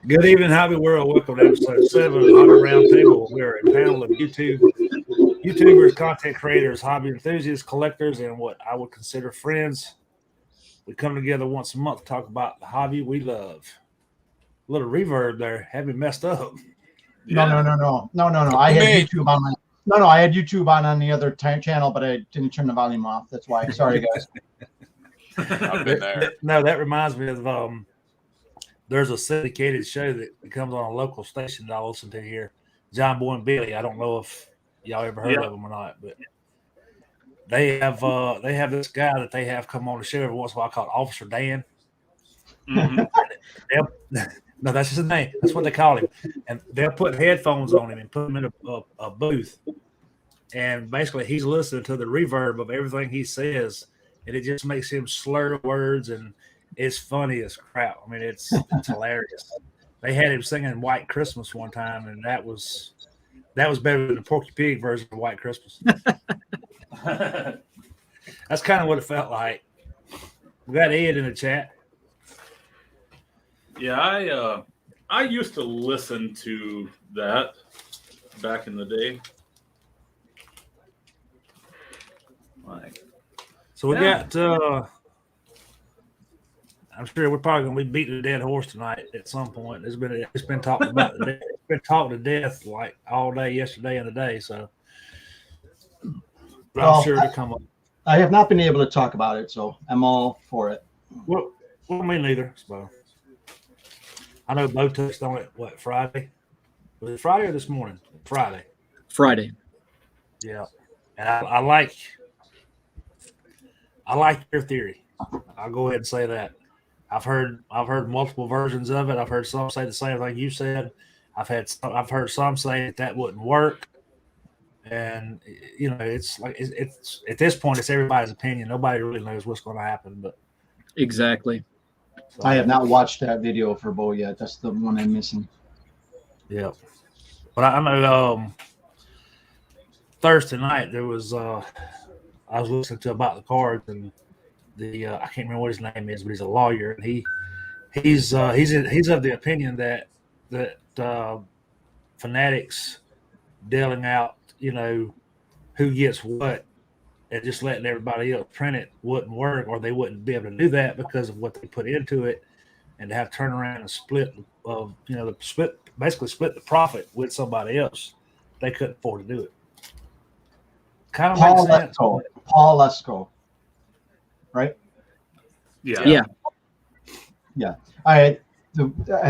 Good evening, Hobby World. Welcome to episode 7 of the Hobby Roundtable. We're a panel of YouTubers, content creators, hobby enthusiasts, collectors, and what I would consider friends. We come together once a month to talk about the hobby we love. A little reverb there. Have me messed up. No. I had YouTube on I had YouTube on the other channel, but I didn't turn the volume off. That's why. Sorry, guys. I've been there. No, that reminds me of there's a syndicated show that comes on a local station that I listen to here, John Boy and Billy. I don't know if y'all ever heard of them or not, but they have this guy that they have come on the show every once in a while called Officer Dan. Mm-hmm. No, that's his name. That's what they call him. And they'll put headphones on him and put him in a booth. And basically he's listening to the reverb of everything he says, and it just makes him slur words, and it's funny as crap. I mean, it's hilarious. They had him singing White Christmas one time, and that was better than the Porky Pig version of White Christmas. That's kind of what it felt like. We got Ed in the chat. Yeah, I used to listen to that back in the day. So we got I'm sure we're probably gonna be beating a dead horse tonight at some point. It's been talked about it's been talked to death like all day yesterday and today, so I'm sure to come up. I have not been able to talk about it, so I'm all for it. Well, me neither. So I know Bo touched on it. What, Friday? Was it Friday or this morning? Friday. Yeah, and I like your theory. I'll go ahead and say that. I've heard multiple versions of it. I've heard some say the same thing you said. I've heard some say that wouldn't work, and it's like it's at this point it's everybody's opinion. Nobody really knows what's going to happen, but exactly. So, I have not watched that video for Bo yet. That's the one I'm missing. Yeah, but I know Thursday night there was I was listening to about the cards, and the I can't remember what his name is, but he's a lawyer, and he's of the opinion that Fanatics dealing out who gets what and just letting everybody else print it wouldn't work, or they wouldn't be able to do that because of what they put into it, and to have to turn around and split the profit with somebody else. They couldn't afford to do it. Kind of makes sense. Paul Lesko, right? Yeah. I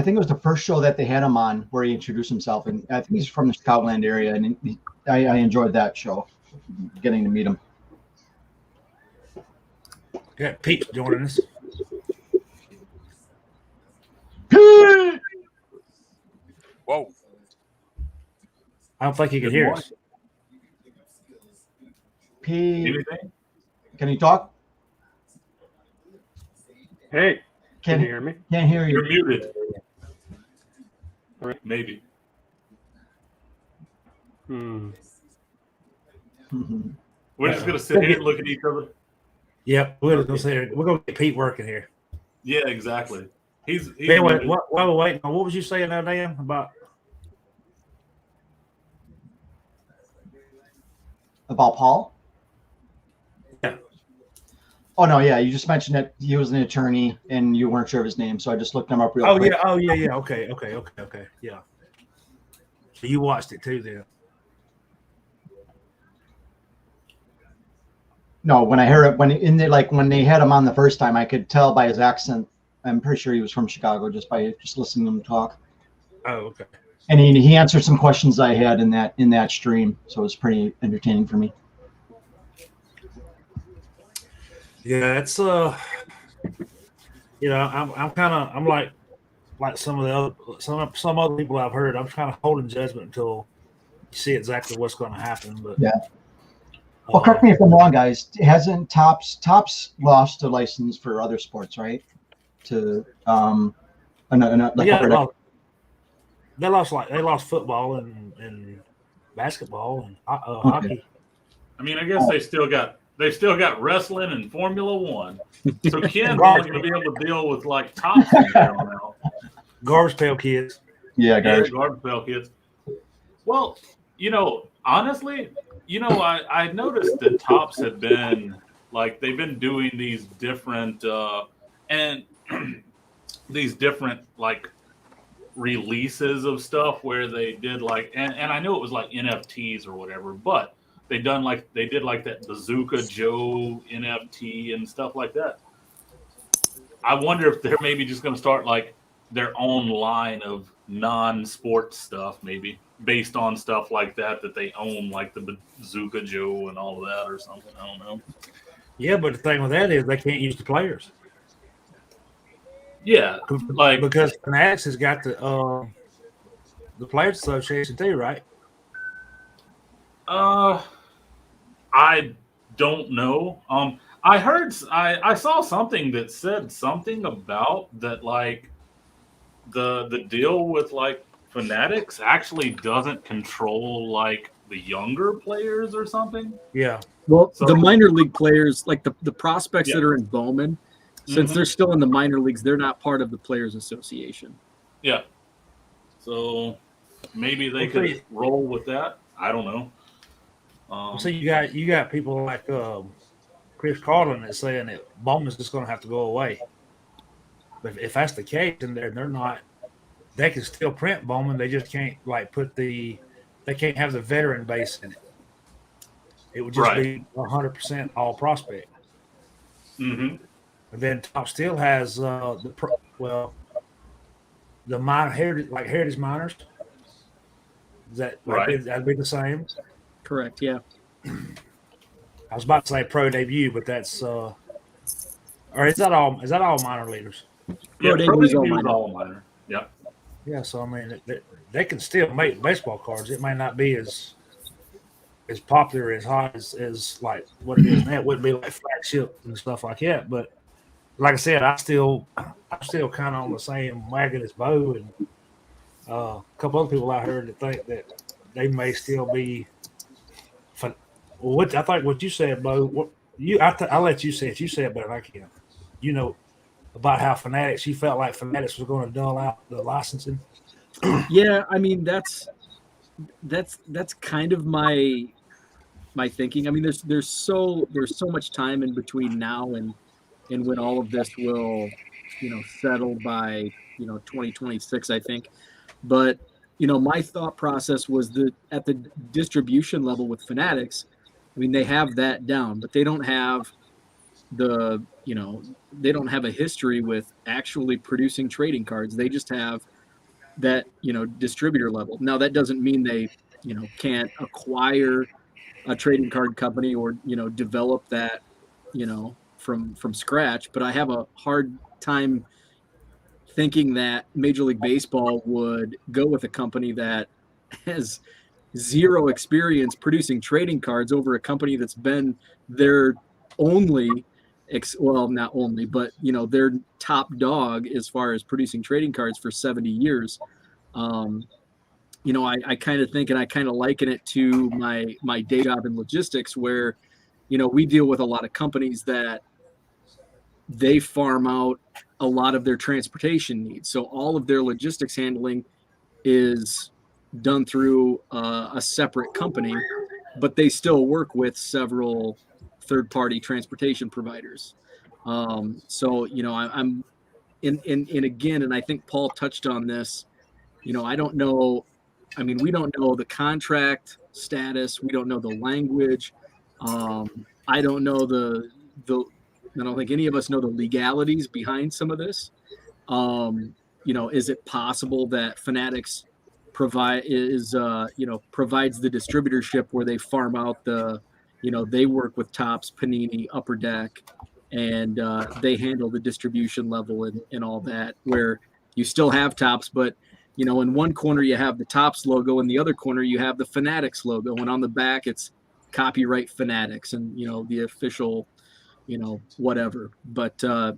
think it was the first show that they had him on where he introduced himself, and I think he's from the Chicagoland area, and I enjoyed that show, getting to meet him. Yeah, Pete's joining us. Whoa! I don't think he can hear us. Pete, can you talk? Hey, can you hear me? Can't hear you. You're muted. Maybe. Hmm. We're just gonna sit here and look at each other. Yep, we're gonna get Pete working here. Yeah, exactly. He's anyway. While we're waiting, what was you saying now, Dan, about Paul? Yeah. Oh no, yeah. You just mentioned that he was an attorney and you weren't sure of his name, so I just looked him up real quick. Oh yeah. Okay. Yeah. So you watched it too, then? No, when I heard it, when they had him on the first time, I could tell by his accent. I'm pretty sure he was from Chicago just by listening to him talk. Oh, okay. And he answered some questions I had in that stream, so it was pretty entertaining for me. Yeah, it's I'm like some other people I've heard. I'm kind of holding judgment until you see exactly what's going to happen. But yeah. Well, correct me if I'm wrong, guys. Hasn't Topps lost a license for other sports, right? To they lost football and basketball and hockey. I mean, I guess they still got wrestling and Formula One. So Ken's only going to be able to deal with like Topps from here on out. Garbage Pail Kids. Yeah, Yeah, guys. Garbage Pail Kids. Well, honestly, I noticed that Tops had been like they've been doing these different and these different like releases of stuff where they did like and I know it was like NFTs or whatever, but they did like that Bazooka Joe NFT and stuff like that. I wonder if they're maybe just going to start like their own line of non-sports stuff, maybe based on stuff like that they own, like the Bazooka Joe and all of that or something. I don't know. Yeah, but the thing with that is they can't use the players. Yeah, like because Fanatics has got the Players Association too, right? I don't know. I saw something that said something about that, like the deal with like Fanatics actually doesn't control like the younger players or something. Yeah. Well, So- the minor league players, like the prospects Yeah. that are in Bowman, since Mhm. they're still in the minor leagues, they're not part of the Players Association. Yeah. So maybe they Well, could see- roll with that. I don't know. So you got people like Chris Carlin that's saying that Bowman's just going to have to go away. But if that's the case, then they're not. They can still print Bowman. They just can't like they can't have the veteran base in it. It would just be 100% all prospect. Mm-hmm. And then Top still has the minor heritage minors. Is that Right. That'd be the same. Correct. Yeah. I was about to say pro debut, but that's or is that all minor leaders? Yeah, Pro pro debut's debut all is minor. all minor. Yeah. Yeah, so I mean they can still make baseball cards. It may not be as popular as hot as like what it is now. It wouldn't be like flagship and stuff like that. But like I said, I'm still kind of on the same wagon as Bo and a couple other people out here that think that they may still be. What I think what you said, Bo. I'll let you say it. You say it better than I can. You know about how Fanatics. You felt like Fanatics was going to dull out the licensing. Yeah, I mean that's kind of my thinking. I mean, there's so much time in between now and when all of this will, settle by 2026, I think. But my thought process was that at the distribution level with Fanatics, I mean, they have that down, but they don't have they don't have a history with actually producing trading cards. They just have that distributor level. Now that doesn't mean they can't acquire a trading card company or develop that from scratch, but I have a hard time thinking that Major League Baseball would go with a company that has zero experience producing trading cards over a company that's been their only well, not only, but their top dog as far as producing trading cards for 70 years. I kind of think, and I kind of liken it to my day job in logistics, where we deal with a lot of companies that they farm out a lot of their transportation needs. So all of their logistics handling is done through a separate company, but they still work with several third-party transportation providers. So I'm in again, and I think Paul touched on this. I don't know. I mean, we don't know the contract status. We don't know the language. I don't know the. I don't think any of us know the legalities behind some of this. Is it possible that Fanatics provides the distributorship where they farm out they work with Topps, Panini, Upper Deck, and they handle the distribution level and all that, where you still have Topps, but in one corner you have the Topps logo, in the other corner you have the Fanatics logo, and on the back it's copyright Fanatics and the official whatever. But I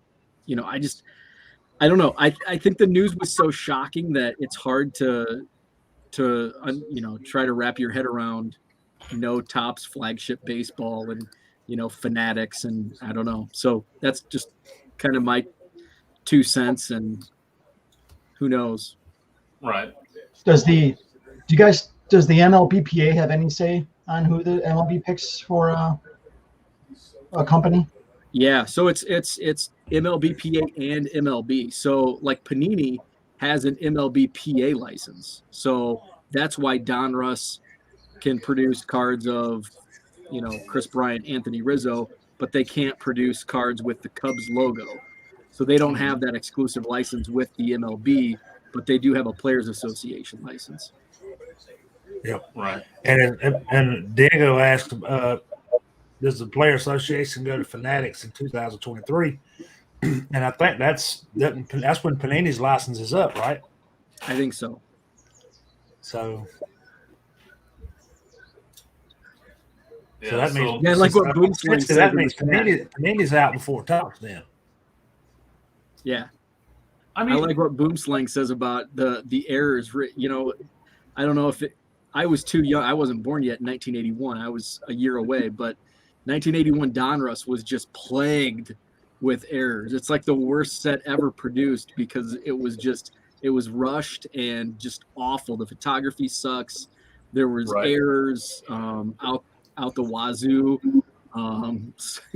don't know. I think the news was so shocking that it's hard to try to wrap your head around Topps flagship baseball and Fanatics, and I don't know. So that's just kind of my 2 cents. And who knows? Right. Does the MLBPA have any say on who the MLB picks for a company? Yeah, so it's MLBPA and MLB. So like Panini has an MLBPA license. So that's why Donruss can produce cards of, Chris Bryant, Anthony Rizzo, but they can't produce cards with the Cubs logo. So they don't have that exclusive license with the MLB, but they do have a Players Association license. Yep. Right. And Diego asked, does the Player Association go to Fanatics in 2023? And I think that's when Panini's license is up, right? I think so. So Yeah, so that means like what Boomslang said. That means Panini's out before Topps then. Yeah. I mean, I like what Boomslang says about the errors. I don't know if I was too young. I wasn't born yet in 1981. I was a year away, but 1981 Donruss was just plagued with errors. It's like the worst set ever produced because it was rushed and just awful. The photography sucks. There was errors out the wazoo.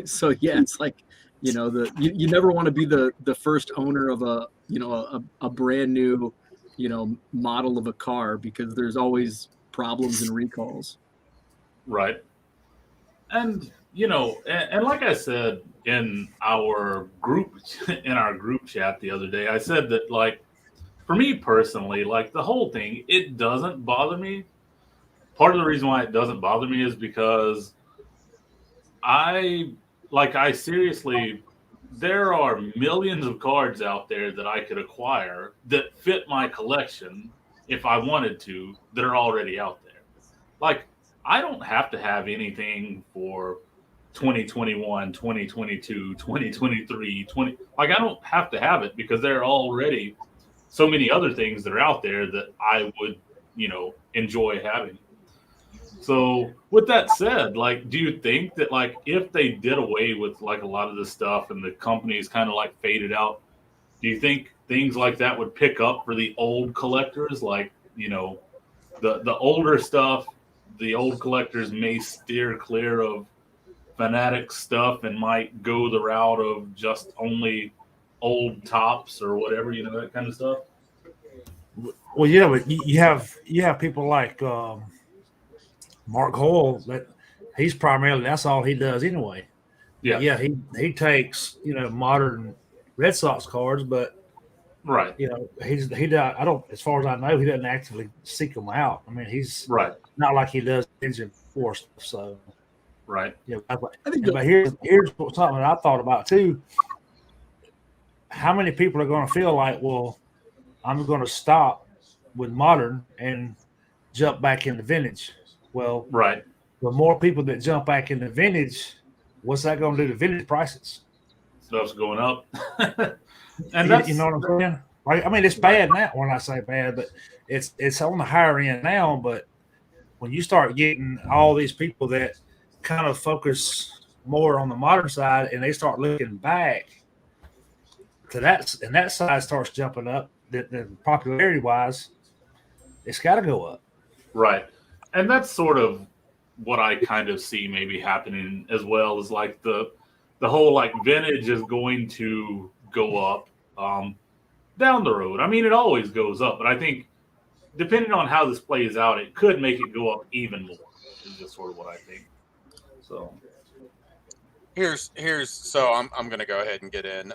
So yeah, it's like, you never want to be the first owner of a brand new, model of a car because there's always problems and recalls. Right. And, and like I said in our group chat the other day, I said that, like, for me personally, like, the whole thing, it doesn't bother me. Part of the reason why it doesn't bother me is because I seriously, there are millions of cards out there that I could acquire that fit my collection if I wanted to, that are already out there. Like, I don't have to have anything for 2021, 2022, 2023, like, I don't have to have it because there are already so many other things that are out there that I would, enjoy having. So with that said, like, do you think that, like, if they did away with, like, a lot of this stuff and the companies kind of, like, faded out, do you think things like that would pick up for the old collectors? Like, the older stuff, the old collectors may steer clear of Fanatic stuff and might go the route of just only old tops or whatever, that kind of stuff. Well, yeah, but you have people like Mark Hoyle that he's primarily, that's all he does anyway. Yeah, he takes modern Red Sox cards, but right, I don't, as far as I know, he doesn't actively seek them out. I mean, he's right, not like he does engine four stuff. So right, but here's something that I thought about too. How many people are going to feel like, well, I'm going to stop with modern and jump back into vintage? Well, right. The more people that jump back into vintage, what's that going to do to vintage prices? Stuff's going up. And you know what I'm saying? Like, I mean, it's bad now when I say bad, but it's on the higher end now. But when you start getting all these people that kind of focus more on the modern side and they start looking back to that, and that side starts jumping up, then popularity wise, it's got to go up. Right. And that's sort of what I kind of see maybe happening as well, is like the whole, like, vintage is going to go up down the road. I mean, it always goes up, but I think depending on how this plays out, it could make it go up even more, is just sort of what I think. So so I'm going to go ahead and get in.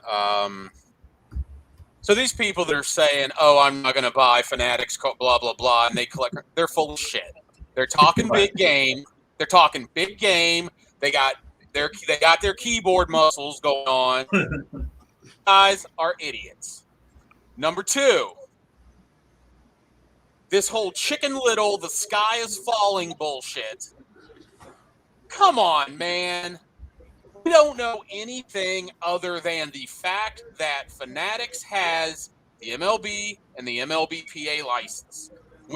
So these people that are saying, "Oh, I'm not going to buy Fanatics, blah blah blah," and they collect, they're full of shit. They're talking big game. They're talking big game. They got their keyboard muscles going on. Guys are idiots. Number two, this whole Chicken Little, the sky is falling bullshit. Come on, man. We don't know anything other than the fact that Fanatics has the MLB and the MLBPA license.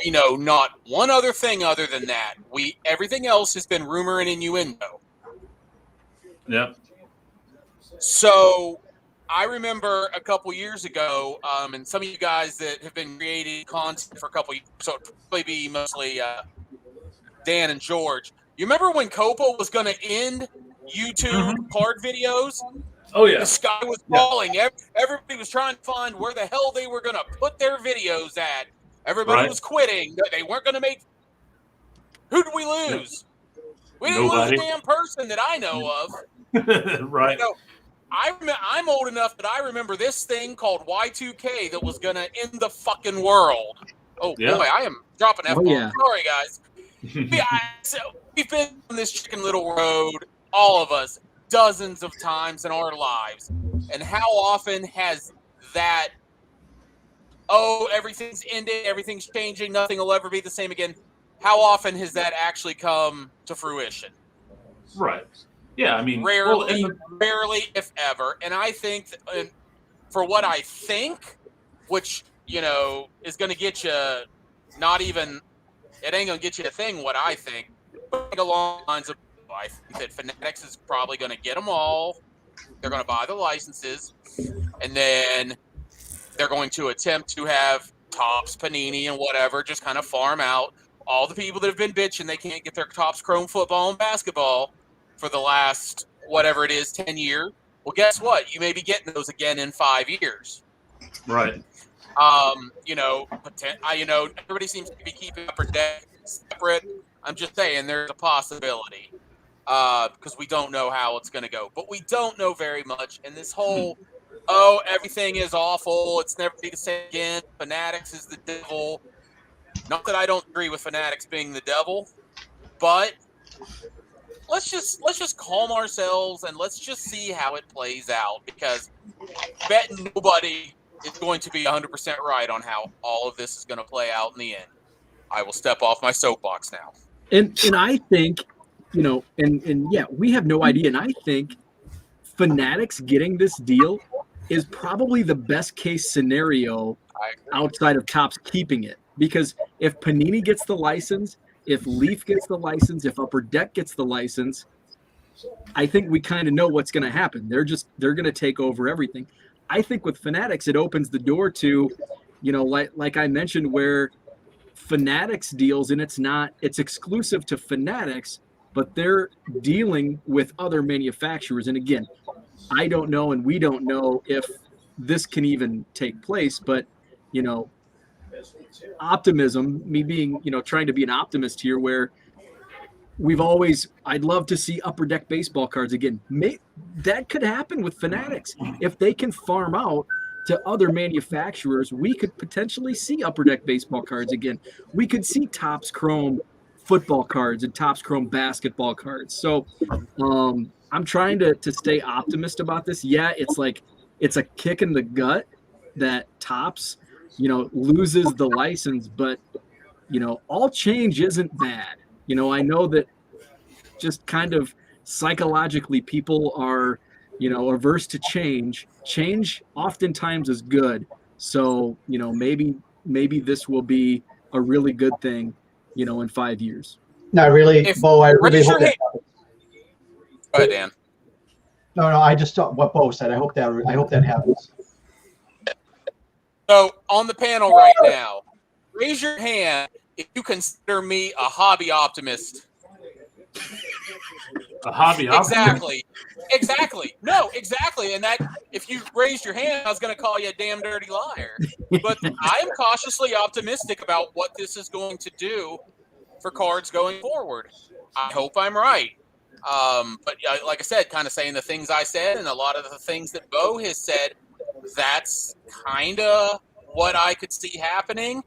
We know not one other thing other than that. Everything else has been rumor and innuendo. Yep. So I remember a couple years ago, and some of you guys that have been creating content for a couple years, so it'd probably be mostly Dan and George. You remember when Copa was going to end YouTube card videos? Oh yeah. The sky was falling. Everybody was trying to find where the hell they were going to put their videos at. Everybody was quitting. They weren't going to make. Who did we lose? We didn't lose a damn person that I know of. Right. You know, I'm old enough that I remember this thing called Y2K that was going to end the fucking world. Oh, boy, I am dropping F-bombs. Sorry, guys. So we've been on this Chicken Little road, all of us, dozens of times in our lives. And how often has that, everything's ended, everything's changing, nothing will ever be the same again. How often has that actually come to fruition? Right. Yeah, I mean, rarely, if ever. And I think, for what I think, which, is going to get you not even, it ain't going to get you a thing, what I think. Along the lines of, I think that Fanatics is probably going to get them all. They're going to buy the licenses. And then they're going to attempt to have Topps, Panini, and whatever just kind of farm out all the people that have been bitching they can't get their Topps Chrome football and basketball for the last, whatever it is, 10 years. Well, guess what? You may be getting those again in 5 years. Right. Everybody seems to be keeping Upper Deck separate. I'm just saying there's a possibility because we don't know how it's going to go. But we don't know very much. And this whole, everything is awful. It's never be the same again. Fanatics is the devil. Not that I don't agree with Fanatics being the devil, but let's just calm ourselves and let's just see how it plays out, because betting nobody is going to be 100% right on how all of this is going to play out in the end. I will step off my soapbox now. And I think, we have no idea. And I think Fanatics getting this deal is probably the best case scenario outside of Topps keeping it. Because if Panini gets the license, if Leaf gets the license, if Upper Deck gets the license, I think we kind of know what's going to happen. They're going to take over everything. I think with Fanatics, it opens the door to, like I mentioned, where Fanatics deals, and it's exclusive to Fanatics, but they're dealing with other manufacturers. And again, I don't know, and we don't know if this can even take place, but, optimism, me being, trying to be an optimist here, where I'd love to see Upper Deck baseball cards again. That could happen with Fanatics. If they can farm out to other manufacturers, we could potentially see Upper Deck baseball cards again. We could see Topps Chrome football cards and Topps Chrome basketball cards. So I'm trying to stay optimist about this. Yeah, it's a kick in the gut that Topps loses the license, but all change isn't bad. I know that just kind of psychologically people are averse to change. Change oftentimes is good. So maybe this will be a really good thing in 5 years. Not really, Bo. I really hope that. Go ahead, Dan. No, I just thought what Bo said. I hope that happens. So on the panel right now, raise your hand if you consider me a hobby optimist. A hobby optimist? Exactly. No, exactly. And that if you raised your hand, I was going to call you a damn dirty liar. But I am cautiously optimistic about what this is going to do for cards going forward. I hope I'm right. But like I said, kind of saying the things I said and a lot of the things that Bo has said, that's kind of what I could see happening.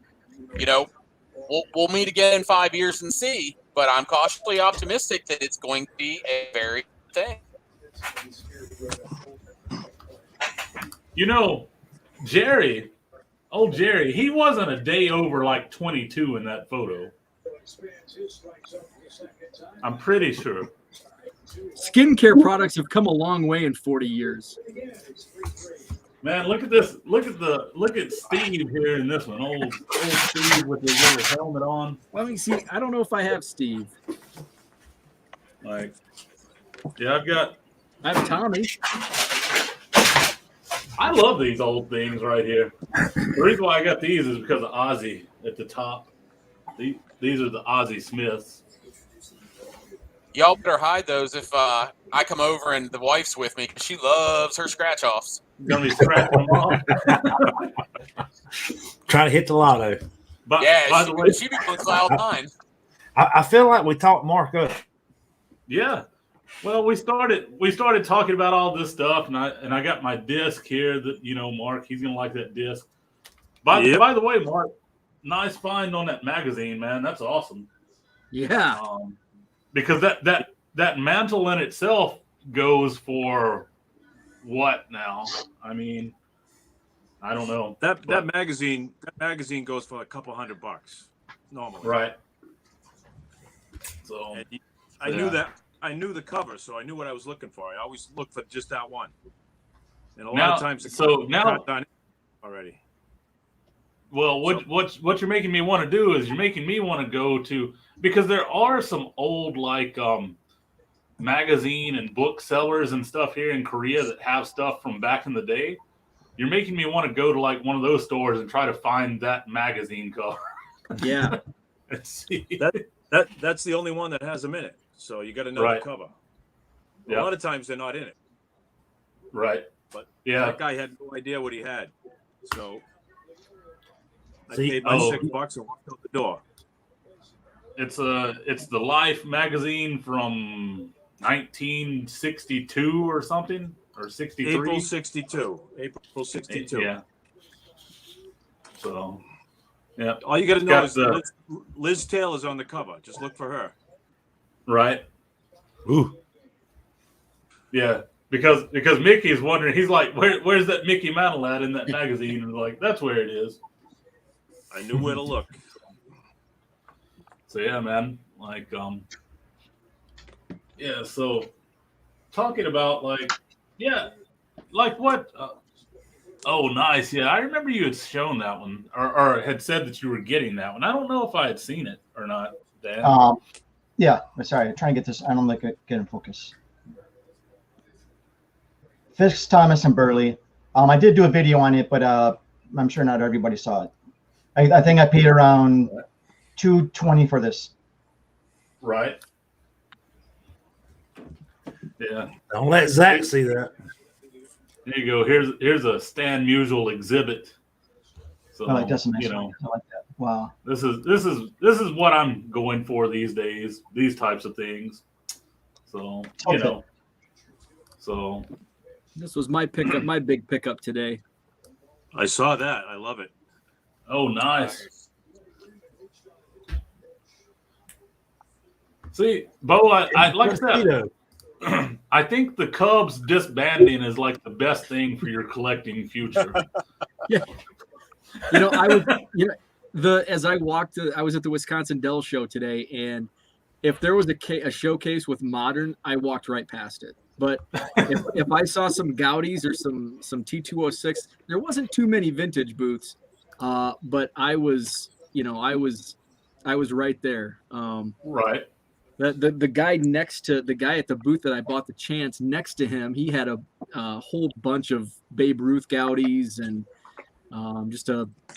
We'll meet again in 5 years and see, but I'm cautiously optimistic that it's going to be a very good thing. Jerry, he wasn't a day over like 22 in that photo. I'm pretty sure. Skincare products have come a long way in 40 years. Man, look at this. Look at Steve here in this one. Old Steve with his little helmet on. Let me see. I don't know if I have Steve. I have Tommy. I love these old things right here. The reason why I got these is because of Ozzy at the top. These are the Ozzy Smiths. Y'all better hide those if I come over and the wife's with me, because she loves her scratch offs. Gonna be scratching them off. Trying to hit the lotto. But Yeah, by the way, she be on cloud nine. I feel like we talked Mark up. yeah. Well, we started talking about all this stuff, and I got my disc here that Mark, he's gonna like that disc. By the way, Mark, nice find on that magazine, man. That's awesome. Yeah. Because that mantle in itself goes for what now? I mean, I don't know. That magazine goes for a couple $100 normally. Right. So And I knew that. I knew the cover, so I knew what I was looking for. I always look for just that one. And a lot of times, done already. Well, what you're making me want to do is you're making me want to go to, because there are some old magazine and book sellers and stuff here in Korea that have stuff from back in the day. You're making me want to go to like one of those stores and try to find that magazine cover. Yeah. Let's see. That's the only one that has them in it. So you got to know Right. the cover. Yeah. A lot of times they're not in it. Right. But Yeah. that guy had no idea what he had. So I See- paid my oh. $6 and walked out the door. It's the Life magazine from 1962 or something, or 63. April 62. Yeah. So, yeah. All you got to It's know got is the- Liz Taylor's on the cover. Just look for her. Right. Ooh. Yeah. Because Mickey's wondering, he's like, where's that Mickey Mantle at in that magazine? And like, that's where it is. I knew where to look. So yeah, man. Yeah. So talking about what? Oh, nice. Yeah, I remember you had shown that one, or had said that you were getting that one. I don't know if I had seen it or not, Dan. Yeah, sorry, I'm trying to get this. I don't like it. Get in focus. Fisk, Thomas, and Burley. I did do a video on it, but I'm sure not everybody saw it. I think I paid around $220 for this. Right. Yeah. Don't let Zach see that. There you go. Here's a Stan Musial exhibit. So That's a nice one. I like that. Wow. This is what I'm going for these days. These types of things. So Okay. So This was my pickup, my big pickup today. I saw that. I love it. oh, nice. See, Bo, I like I said, I think the Cubs disbanding is like the best thing for your collecting future. I was, as I walked, I was at the Wisconsin Dell show today, and if there was a showcase with modern, I walked right past it. But if I saw some Gaudis or some T206, there wasn't too many vintage booths, but I was right there. Right. The guy next to the guy at the booth that I bought the Chance, next to him, he had a whole bunch of Babe Ruth Gaudis, and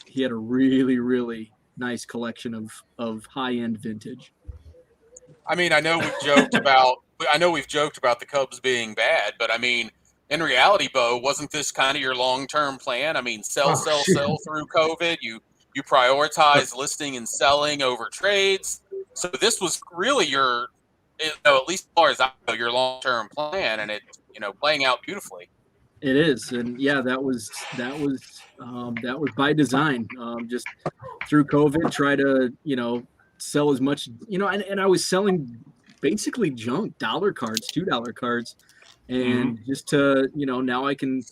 he had a really, really nice collection of high-end vintage. I mean, I know we've joked about the Cubs being bad, but I mean, in reality, Bo, wasn't this kind of your long-term plan? I mean, sell through COVID. You prioritize listing and selling over trades. So this was really your, at least as far as I know, your long-term plan, and it, playing out beautifully. It is, and yeah, that was by design. Just through COVID, try to sell as much, and I was selling basically junk, $1 cards, $2 cards, and just to now I can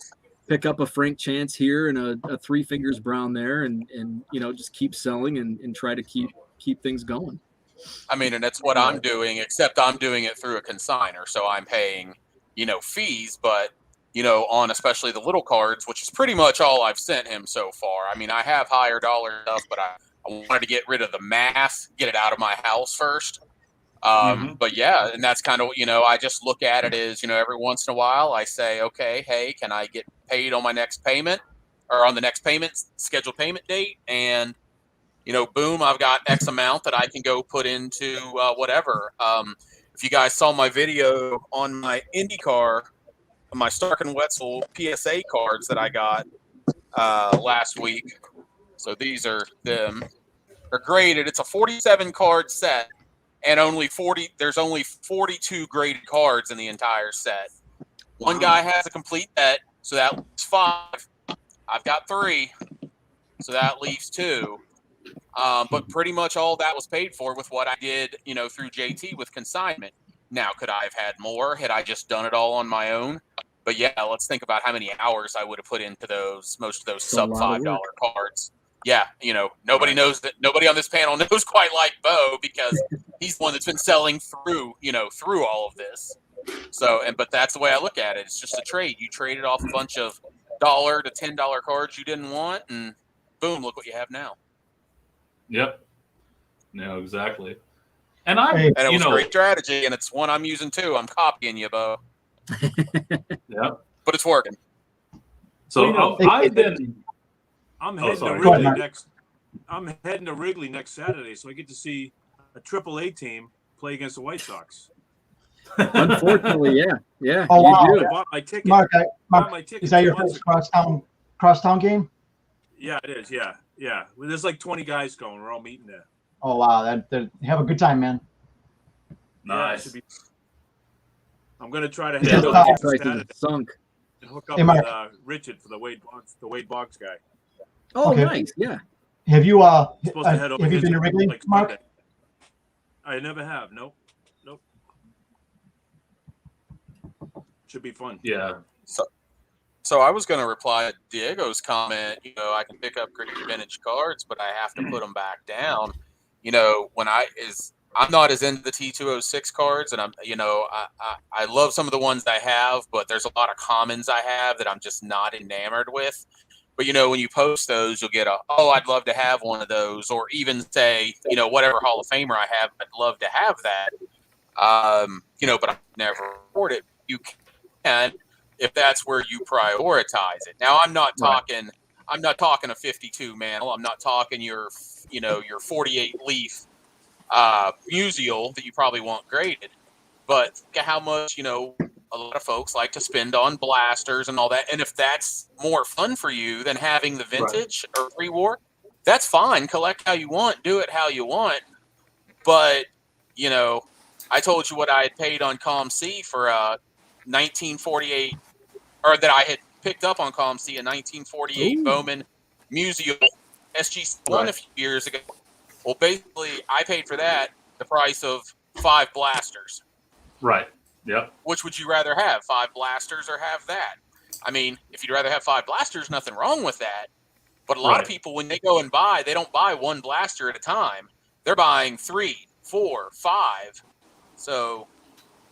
pick up a Frank Chance here and a Three Fingers Brown there, and just keep selling and try to keep things going. I mean, and that's what I'm doing, except I'm doing it through a consignor, so I'm paying fees, but on especially the little cards, which is pretty much all I've sent him so far. I mean, I have higher dollar stuff, but I wanted to get rid of the mass, get it out of my house first. But yeah, and that's kind of, I just look at it as, every once in a while I say, okay, hey, can I get paid on my next payment or on the next scheduled payment date? And, boom, I've got X amount that I can go put into whatever. If you guys saw my video on my IndyCar, my Stark and Wetzel PSA cards that I got last week. So these are them. They're graded. It's a 47 card set, and there's only 42 graded cards in the entire set. One guy has a complete set, so that leaves 5. I've got 3, so that leaves 2. But pretty much all that was paid for with what I did, through JT with consignment. Now, could I have had more had I just done it all on my own? But yeah, let's think about how many hours I would have put into most of those sub $5 cards. Yeah, nobody knows that. Nobody on this panel knows quite like Bo, because he's the one that's been selling through all of this. So, but that's the way I look at it. It's just a trade. You traded off a bunch of $1 to $10 cards you didn't want, and boom, look what you have now. Yep. No, exactly. And it was a great strategy, and it's one I'm using too. I'm copying you, Bo. Yeah, but it's working. So I'm heading to Wrigley next Saturday, so I get to see a AAA team play against the White Sox. Unfortunately, yeah. Oh, wow. I bought my ticket. Mark, is that your first crosstown game? Yeah, it is. Yeah. Well, there's like 20 guys going. We're all meeting there. Oh wow, have a good time, man. Nice. Yeah, I'm gonna try to head and hook up with Richard for the Wade Boggs guy. Oh, okay. Nice. Yeah. Have you have you been to Wrigley, Mark? Sunday. I never have. Nope. Should be fun. Yeah. So I was going to reply to Diego's comment. I can pick up great vintage cards, but I have to put them back down. When I'm not as into the T206 cards, and I love some of the ones I have, but there's a lot of commons I have that I'm just not enamored with. But when you post those, you'll get I'd love to have one of those, or even say, whatever Hall of Famer I have, I'd love to have that. But I never afford it. You can, if that's where you prioritize it. Now, I'm not talking a 52 mantle. I'm not talking your 48 leaf Musial that you probably want graded. But how much, a lot of folks like to spend on blasters and all that. And if that's more fun for you than having the vintage or pre-war, that's fine. Collect how you want, do it how you want. But, I told you what I had paid on ComC for 1948, or that I had picked up on ComC a 1948 Bowman Musial SG1 a few years ago. Well, basically, I paid for that the price of 5 blasters. Right. Yep. Which would you rather have, 5 blasters or have that? I mean, if you'd rather have 5 blasters, nothing wrong with that. But a lot of people, when they go and buy, they don't buy 1 blaster at a time. They're buying 3, 4, 5. So,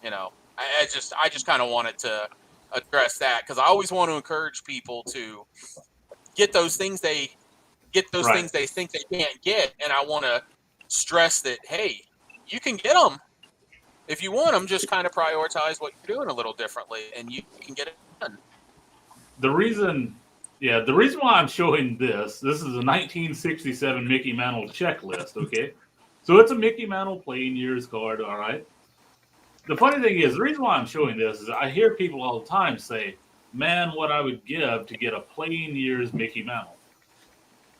I just kind of wanted to address that, because I always want to encourage people to get those things things they think they can't get, and I want to stress that, hey, you can get them if you want them. Just kind of prioritize what you're doing a little differently, and you can get it done. The reason why I'm showing this is a 1967 Mickey Mantle checklist. Okay, so it's a Mickey Mantle playing years card. All right. The funny thing is, the reason why I'm showing this is I hear people all the time say, man, what I would give to get a playing years Mickey Mantle.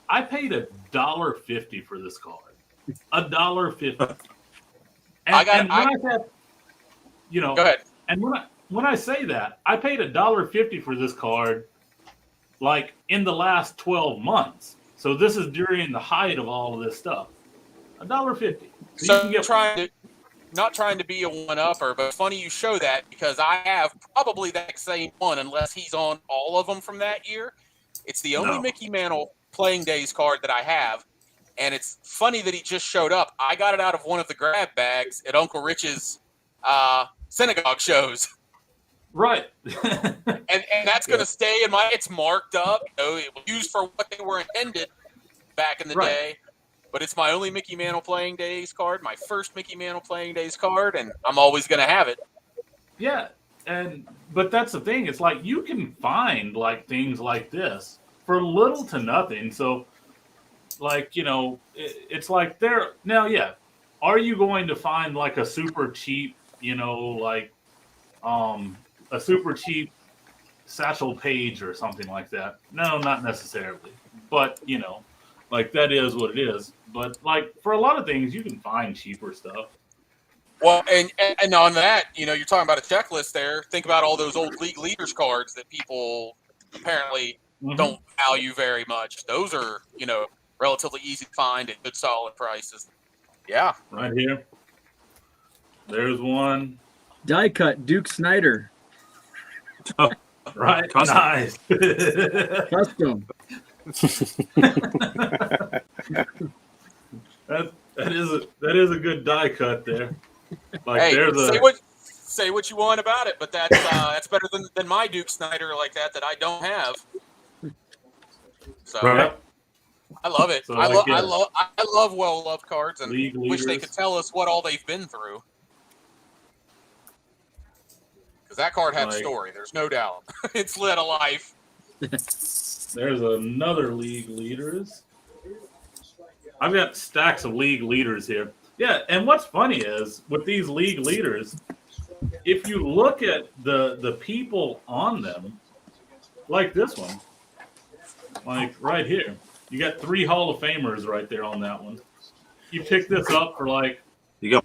I paid $1.50 for this card. $1.50. Go ahead. And when I say that, I paid $1.50 for this card, like in the last 12 months. So this is during the height of all of this stuff. $1.50. So not trying to be a one-upper, but funny you show that, because I have probably that same one, unless he's on all of them from that year. It's the only Mickey Mantle playing days card that I have, and it's funny that he just showed up. I got it out of one of the grab bags at Uncle Rich's synagogue shows. Right. and that's going to stay in it's marked up. It was used for what they were intended back in the day. but it's my only Mickey Mantle Playing Days card, my first Mickey Mantle Playing Days card, and I'm always going to have it. Yeah, but that's the thing. It's like you can find like things like this for little to nothing. So, like, it's like they're now. Yeah, are you going to find like a super cheap, like a super cheap Satchel Paige or something like that? No, not necessarily. But like that is what it is. But like for a lot of things, you can find cheaper stuff. Well, and on that, you're talking about a checklist there. Think about all those old league leaders cards that people apparently don't value very much. Those are, relatively easy to find at good solid prices. Yeah. Right here. There's one. Die cut Duke Snyder. Oh, right. Custom. Nice. Custom. That is a good die cut there. Like hey, there's say what you want about it, but that's better than my Duke Snyder like that I don't have. So right. I love it. So I love well-loved cards, and wish they could tell us what all they've been through. Because that card had a story. There's no doubt. It's led a life. There's another league leaders. I've got stacks of league leaders here. Yeah, and what's funny is with these league leaders, if you look at the people on them, like this one, like right here, you got 3 Hall of Famers right there on that one. You pick this up for like a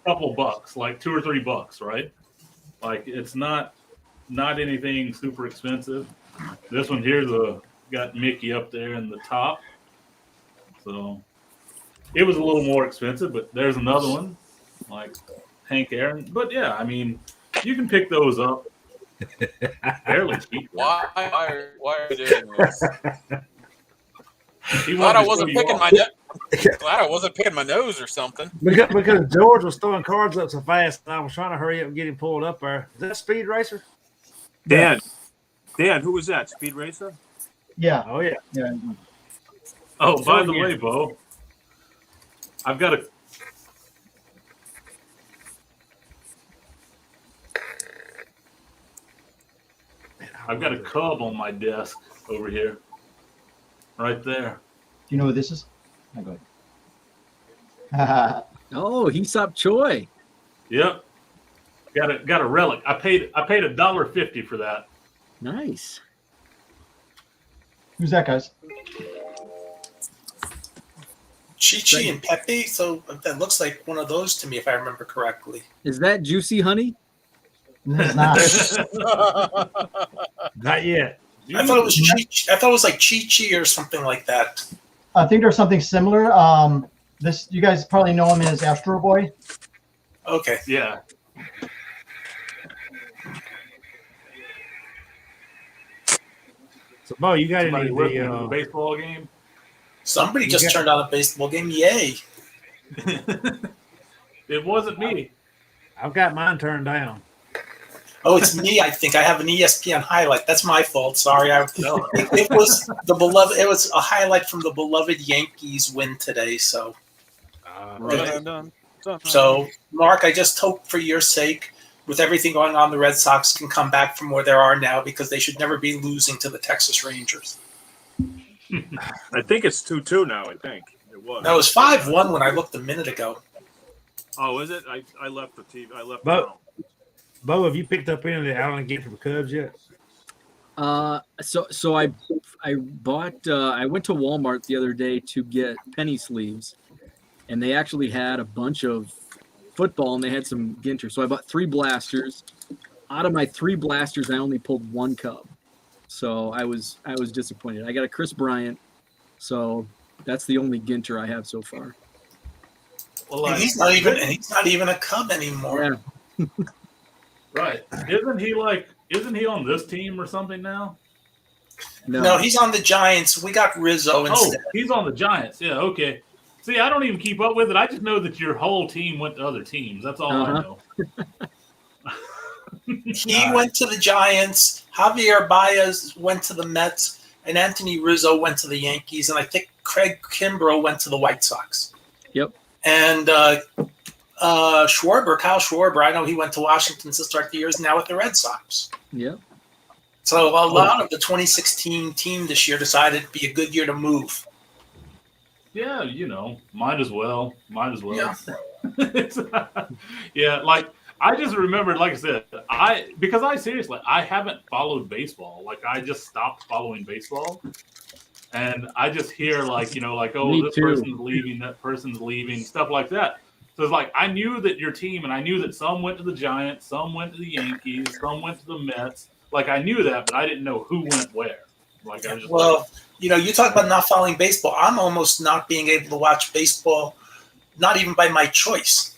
couple bucks, like $2 or $3, right? Like it's not anything super expensive. This one here's got Mickey up there in the top, so it was a little more expensive. But there's another one, like Hank Aaron. But yeah, I mean, you can pick those up fairly cheap. Why are you doing this? Glad I wasn't picking my nose or something. Because George was throwing cards up so fast, and I was trying to hurry up and get him pulled up there. Is that Speed Racer? Dan, who was that? Speed Racer? Yeah. Oh yeah. Yeah. Oh, by the way, Bo, I've got a Cub on my desk over here, right there. Do you know who this is? Oh, go ahead. Oh, Hesop Choi. Yep. Got a relic. I paid $1.50 for that. Nice. Who's that, guys? Chi-Chi and Pepe, so that looks like one of those to me, if I remember correctly. Is that Juicy Honey? No, it's not. Not yet. I thought it was Chi-Chi. I thought it was like Chi-Chi or something like that. I think there's something similar. This you guys probably know him as Astro Boy. Okay. Yeah. So, Bo, you got Somebody any listening to the baseball game? Somebody just turned on a baseball game. Yay. It wasn't me. I've got mine turned down. Oh, it's me. I think I have an ESPN highlight. That's my fault. Sorry. It was the beloved. It was a highlight from the beloved Yankees win today. So, so Mark, I just hope for your sake, with everything going on, the Red Sox can come back from where they are now, because they should never be losing to the Texas Rangers. I think it's 2-2 now. I think it was. That was 5-1 when I looked a minute ago. Oh, is it? I left the TV. I left. Bo, have you picked up any of the Allen game for the Cubs yet? So I bought. I went to Walmart the other day to get penny sleeves, and they actually had a bunch of football, and they had some Ginter. So I bought 3 blasters. Out of my 3 blasters, I only pulled 1 Cub. So I was disappointed. I got a Chris Bryant, so that's the only Ginter I have so far. Well, and he's not even a Cub anymore. Yeah. Right. Isn't he on this team or something now? No, he's on the Giants. We got Rizzo instead. Oh, he's on the Giants. Yeah, okay. See, I don't even keep up with it. I just know that your whole team went to other teams. That's all I know. He went to the Giants. Javier Baez went to the Mets, and Anthony Rizzo went to the Yankees. And I think Craig Kimbrough went to the White Sox. Yep. And Kyle Schwarber, I know he went to Washington to start the year, is now with the Red Sox. Yep. So a lot of the 2016 team this year decided it'd be a good year to move. Yeah, might as well. Yeah. Yeah, like I just remembered, like I said, I haven't followed baseball. Like I just stopped following baseball. And I just hear oh, this person's leaving, that person's leaving, stuff like that. So it's like I knew that your team, and I knew that some went to the Giants, some went to the Yankees, some went to the Mets. Like I knew that, but I didn't know who went where. Like I was just you talk about not following baseball. I'm almost not being able to watch baseball, not even by my choice.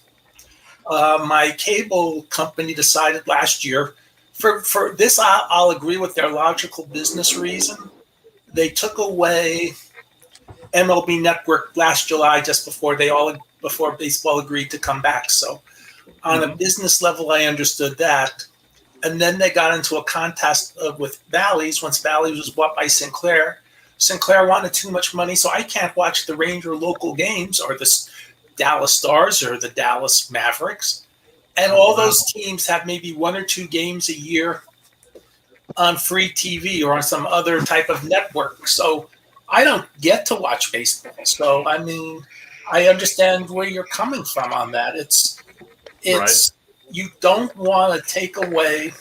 My cable company decided last year, for this I'll agree with their logical business reason. They took away MLB Network last July, just before baseball agreed to come back. So on a business level, I understood that. And then they got into a contest with Bally's. Once Bally's was bought by Sinclair, Sinclair wanted too much money, so I can't watch the Ranger local games or the Dallas Stars or the Dallas Mavericks. And all those teams have maybe one or two games a year on free TV or on some other type of network. So I don't get to watch baseball. So, I mean, I understand where you're coming from on that. It's right. You don't want to take away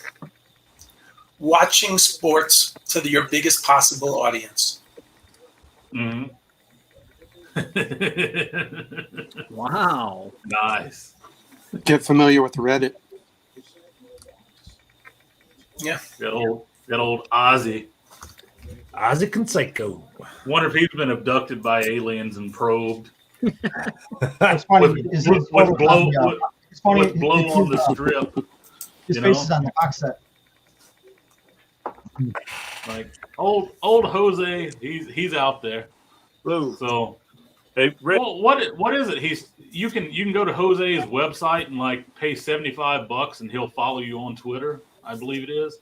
watching sports to your biggest possible audience. Mm-hmm. Wow. Nice. Get familiar with Reddit. Yeah. That old Ozzy. Ozzy Canseco. Wonder if he's been abducted by aliens and probed. It's funny. With blow on the strip. His face is on the box set. Like old Jose, he's out there. Blue. So Hey, Rick. well, what is it? You can go to Jose's website and like pay $75 and he'll follow you on Twitter. I believe it is.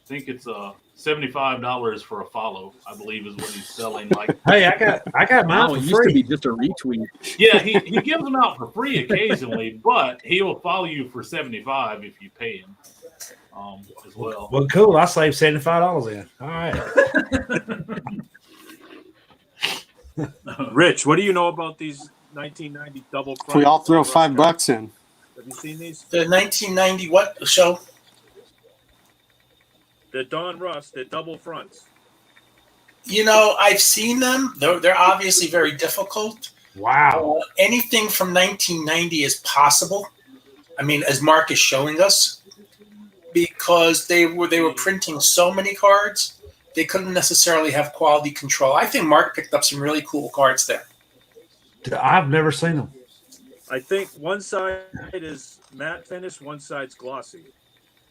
I think it's $75 for a follow. I believe is what he's selling. Like, Hey, I got mine Wow, for it used to free. be just a retweet. yeah, he gives them out for free occasionally, but he'll follow you for $75 if you pay him as well. Well, cool. I saved $75 in. All right. Rich, what do you know about these 1990 double front? If we all throw $5 in. Have you seen these? The 1990 what show? The Don Russ, they're double fronts. I've seen them. They're obviously very difficult. Wow. Anything from 1990 is possible. I mean, as Mark is showing us, because they were printing so many cards, they couldn't necessarily have quality control. I think Mark picked up some really cool cards there. I've never seen them. I think one side is matte finish, one side's glossy.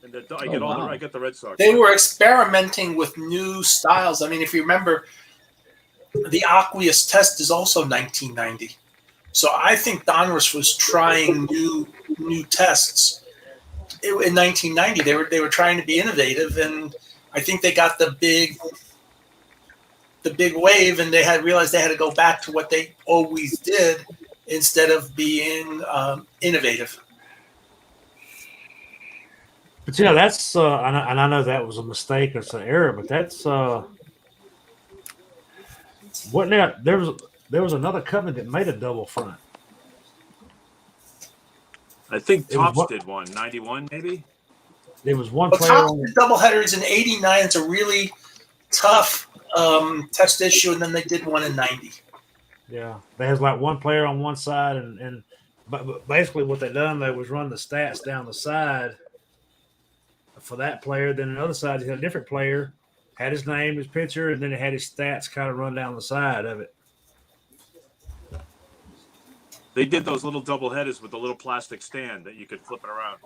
And I get the Red Sox. They were experimenting with new styles. I mean, if you remember, the Aqueous Test is also 1990. So I think Donruss was trying new tests. In 1990, they were trying to be innovative, and I think they got the big wave, and they realized they had to go back to what they always did instead of being innovative. But that's and I know that was a mistake or it's an error, but that's what now? There was another company that made a double front. I think Topps did one, 91 maybe. There was one Well, player Topps on did doubleheaders in '89. It's a really tough test issue, and then they did one in '90. Yeah, they has like one player on one side, but basically what they done they was run the stats down the side for that player. Then another side, you had a different player, had his name, his picture, and then it had his stats kind of run down the side of it. They did those little double headers with the little plastic stand that you could flip it around.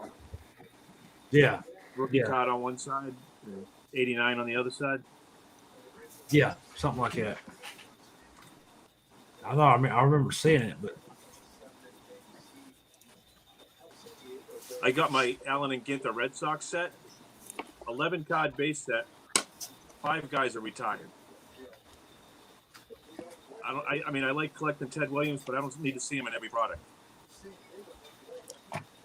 Yeah, Rookie card on one side, 89 on the other side. yeah, something like that. I remember seeing it, but I got my Allen and Ginter Red Sox set, 11 card base set. 5 guys are retired. I mean, I like collecting Ted Williams, but I don't need to see him in every product.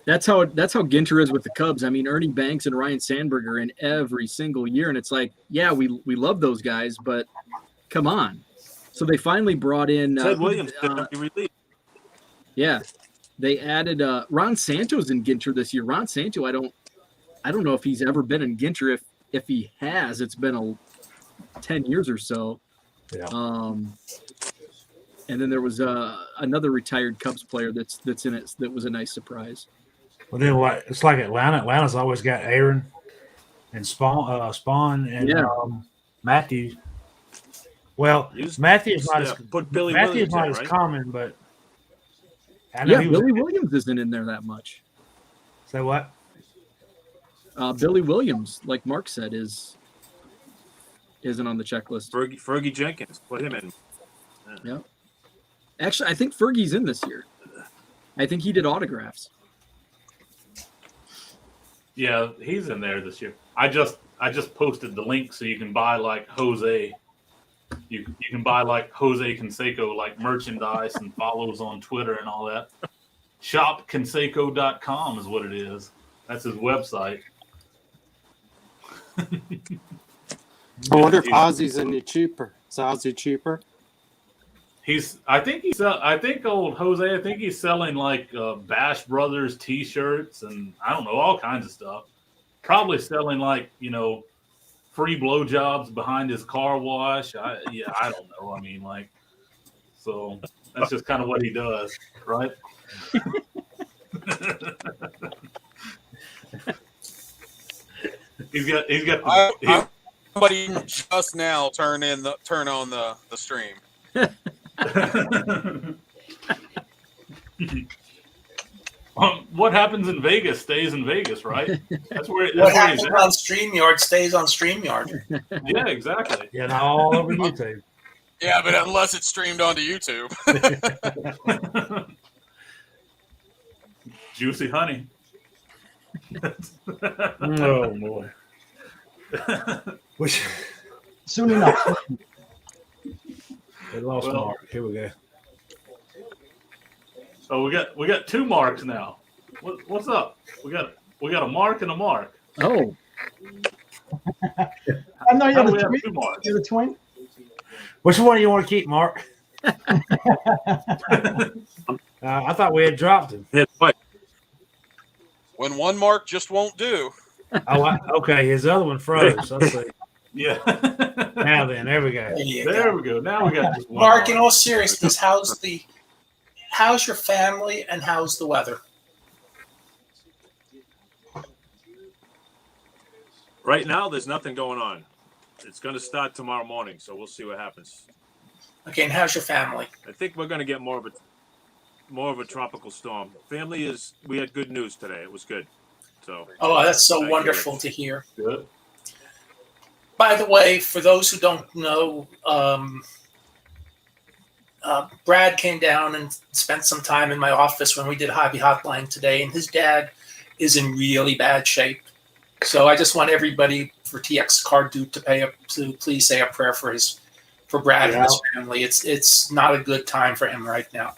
That's how Ginter is with the Cubs. I mean, Ernie Banks and Ryan Sandberg are in every single year, and it's like, yeah, we love those guys, but come on. So they finally brought in Ted Williams. Yeah, they added Ron Santo's in Ginter this year. Ron Santo, I don't know if he's ever been in Ginter. If he has, it's been 10 years or so. Yeah. And then there was another retired Cubs player that's in it that was a nice surprise. Well, then it's like Atlanta. Atlanta's always got Aaron and Spawn and Matthew. Well, Matthew's not as common, but I know Billy Williams isn't in there that much. Say what? Billy Williams, like Mark said, isn't on the checklist. Fergie Jenkins, put him in. Yeah. Actually, I think Fergie's in this year. I think he did autographs. Yeah, he's in there this year. I just posted the link so you can buy like Jose. You can buy like Jose Canseco like merchandise and follows on Twitter and all that. ShopCanseco.com is what it is. That's his website. I wonder if Ozzy's any cheaper. Is Ozzy cheaper? I think old Jose, I think he's selling like Bash Brothers t-shirts and I don't know, all kinds of stuff. Probably selling like, free blowjobs behind his car wash. I don't know. I mean, like, so that's just kind of what he does, right? he's got somebody just now turn on the stream. What happens in Vegas stays in Vegas, right? That's where what happens on StreamYard stays on StreamYard. Yeah, exactly. Yeah, and all over YouTube. Yeah, but unless it's streamed onto YouTube. Juicy honey. Oh boy. Which soon enough. They lost Mark. Here we go. So we got two marks now. What's up? We got a Mark and a Mark. Oh. I know you have a twin. Two marks. You're the twin. Which one do you want to keep, Mark? I thought we had dropped him. When one mark just won't do. Oh, okay. His other one froze. Let's see. Yeah. Now then, there we go. There we go. Now we got just one Mark, in all seriousness, how's your family and how's the weather? Right now, there's nothing going on. It's going to start tomorrow morning, so we'll see what happens. Okay, and how's your family? I think we're going to get more of a tropical storm. We had good news today. It was good. So. Oh, that's so wonderful to hear. Good. By the way, for those who don't know, Brad came down and spent some time in my office when we did Hobby Hotline today, and his dad is in really bad shape. So I just want everybody for TX Card Dude to please say a prayer for Brad and his family. It's not a good time for him right now.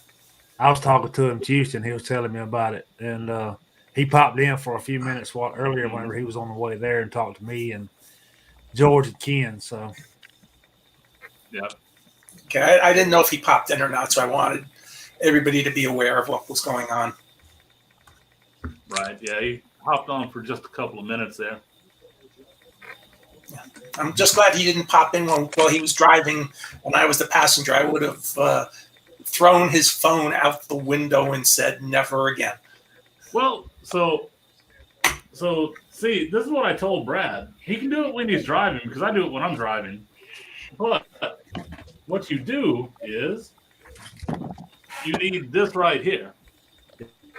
I was talking to him Tuesday, and he was telling me about it, and he popped in for a few minutes earlier whenever he was on the way there and talked to me and George and Ken. So, yeah. Okay, I didn't know if he popped in or not, so I wanted everybody to be aware of what was going on. Right. Yeah, he hopped on for just a couple of minutes there. Yeah. I'm just glad he didn't pop in while he was driving and I was the passenger. I would have thrown his phone out the window and said, never again. Well, so see, this is what I told Brad. He can do it when he's driving because I do it when I'm driving. But what you do is you need this right here.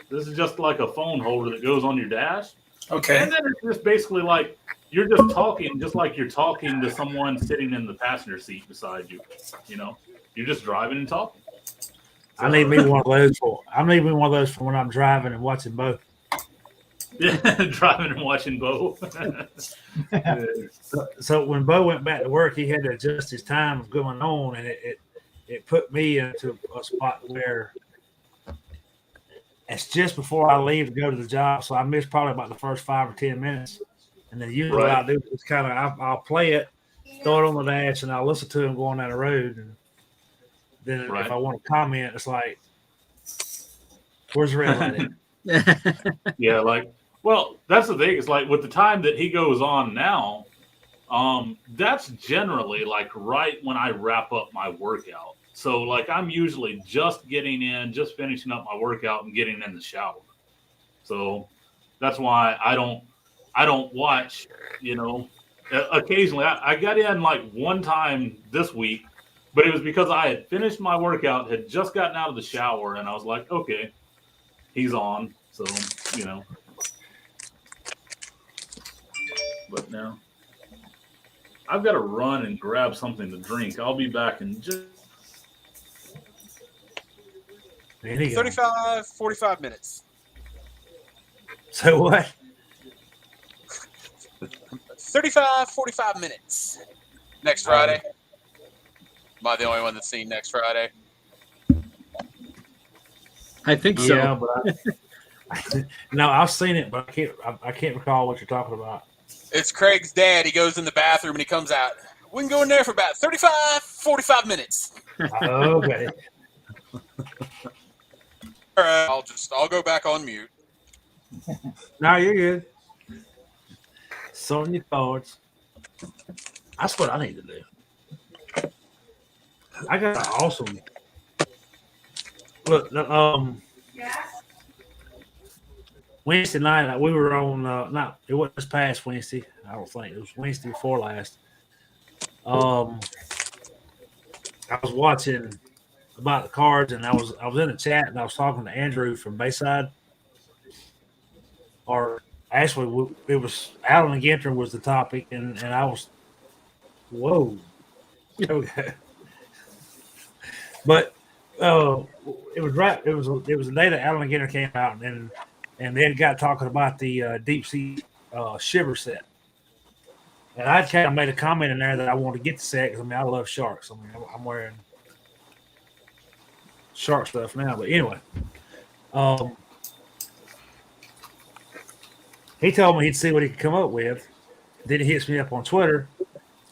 This is just like a phone holder that goes on your dash. Okay. And then it's just basically like you're just talking, just like you're talking to someone sitting in the passenger seat beside you. You're just driving and talking. So, I need me one of those for when I'm driving and watching both. Yeah, driving and watching Bo. So when Bo went back to work, he had to adjust his time of going on, and it put me into a spot where it's just before I leave to go to the job, so I miss probably about the first 5 or 10 minutes. And then usually what I do is kind of I'll play it, throw it on the dash, and I'll listen to him going down the road. And then if I want to comment, it's like, where's the red light at? Yeah, like, well, that's the thing. It's like with the time that he goes on now, that's generally like right when I wrap up my workout. So like I'm usually just getting in, just finishing up my workout and getting in the shower. So that's why I don't watch, you know, occasionally. I got in like one time this week, but it was because I had finished my workout, had just gotten out of the shower, and I was like, okay, he's on. So, you know. But now I've got to run and grab something to drink. I'll be back in just 35, 45 minutes. So what? 35, 45 minutes. Next Friday. Am I the only one that's seen next Friday? I think so. Yeah, but no, I've seen it, but I can't recall what you're talking about. It's Craig's dad. He goes in the bathroom and he comes out. We can go in there for about 35, 45 minutes. Okay. All right, I'll go back on mute. No, you're good. Sorting your cards. That's what I need to do. I got an awesome look. Wednesday night we were on. It wasn't this past Wednesday. I don't think it was Wednesday before last. I was watching about the cards, and I was in a chat, and I was talking to Andrew from Bayside. Or actually, it was Alan Ginter was the topic, and I was, whoa, okay. But it was right. It was the day that Alan Ginter came out, and they had got talking about the deep sea shiver set. And I kind of made a comment in there that I wanted to get the set because I love sharks. I'm wearing shark stuff now, but anyway, he told me he'd see what he could come up with. Then he hits me up on Twitter.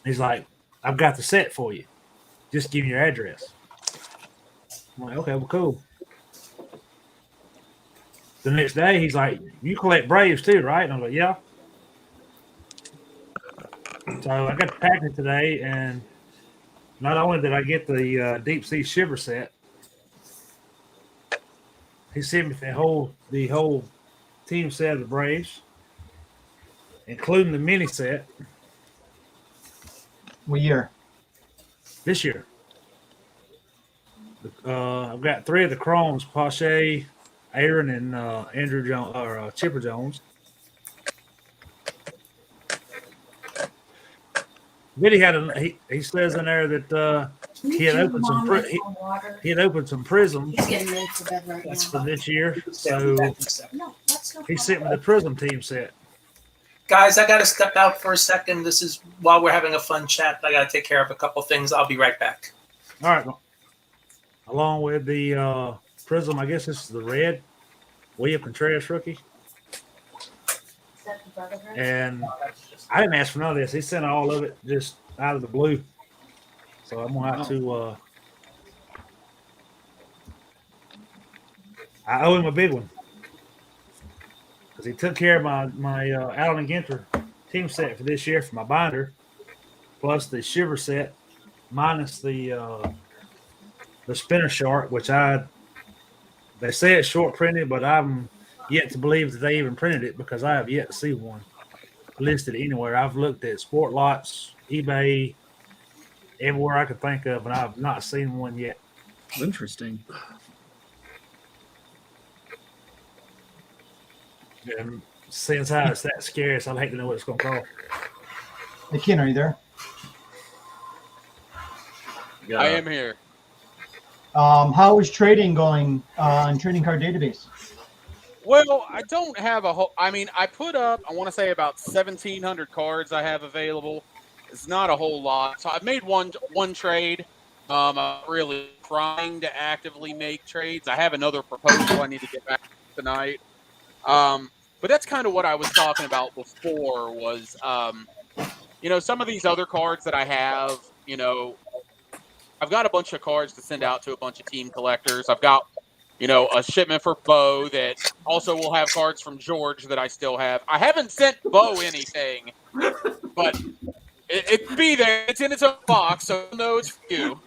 He's like, "I've got the set for you. Just give me your address." I'm like, "Okay, well, cool." The next day, he's like, "You collect Braves too, right?" And I'm like, "Yeah." So I got the package today, and not only did I get the deep sea shiver set, he sent me the whole team set of the Braves, including the mini set. What year? This year. I've got 3 of the Chromes: Pache, Aaron, and Andrew Jones or Chipper Jones. Then he says in there that he had opened some prisms for this year. So he sent me the prism team set. Guys, I got to step out for a second. This is while we're having a fun chat. I got to take care of a couple things. I'll be right back. All right. Along with the prism, I guess this is the red William Contreras rookie. And I didn't ask for none of this. He sent all of it just out of the blue. So I'm gonna have to. I owe him a big one because he took care of my Allen Ginter team set for this year for my binder, plus the shiver set, minus the spinner shark, which they say it's short printed, but I'm yet to believe that they even printed it because I have yet to see one listed anywhere. I've looked at Sport Lots, eBay, everywhere I could think of, and I've not seen one yet. Interesting. And since how it's that scarce, I'd hate to know what it's going to cost. Hey, Ken, are you there? I am here. How is trading going on Trading Card Database? Well, I don't have a whole. I mean, I put up, I want to say about 1,700 cards I have available. It's not a whole lot. So I've made one trade. I'm really trying to actively make trades. I have another proposal I need to get back tonight. But that's kind of what I was talking about before was, some of these other cards that I have, I've got a bunch of cards to send out to a bunch of team collectors. I've got, a shipment for Bo that also will have cards from George that I still have. I haven't sent Bo anything, but it'd be there. It's in its own box, so no, it's for you.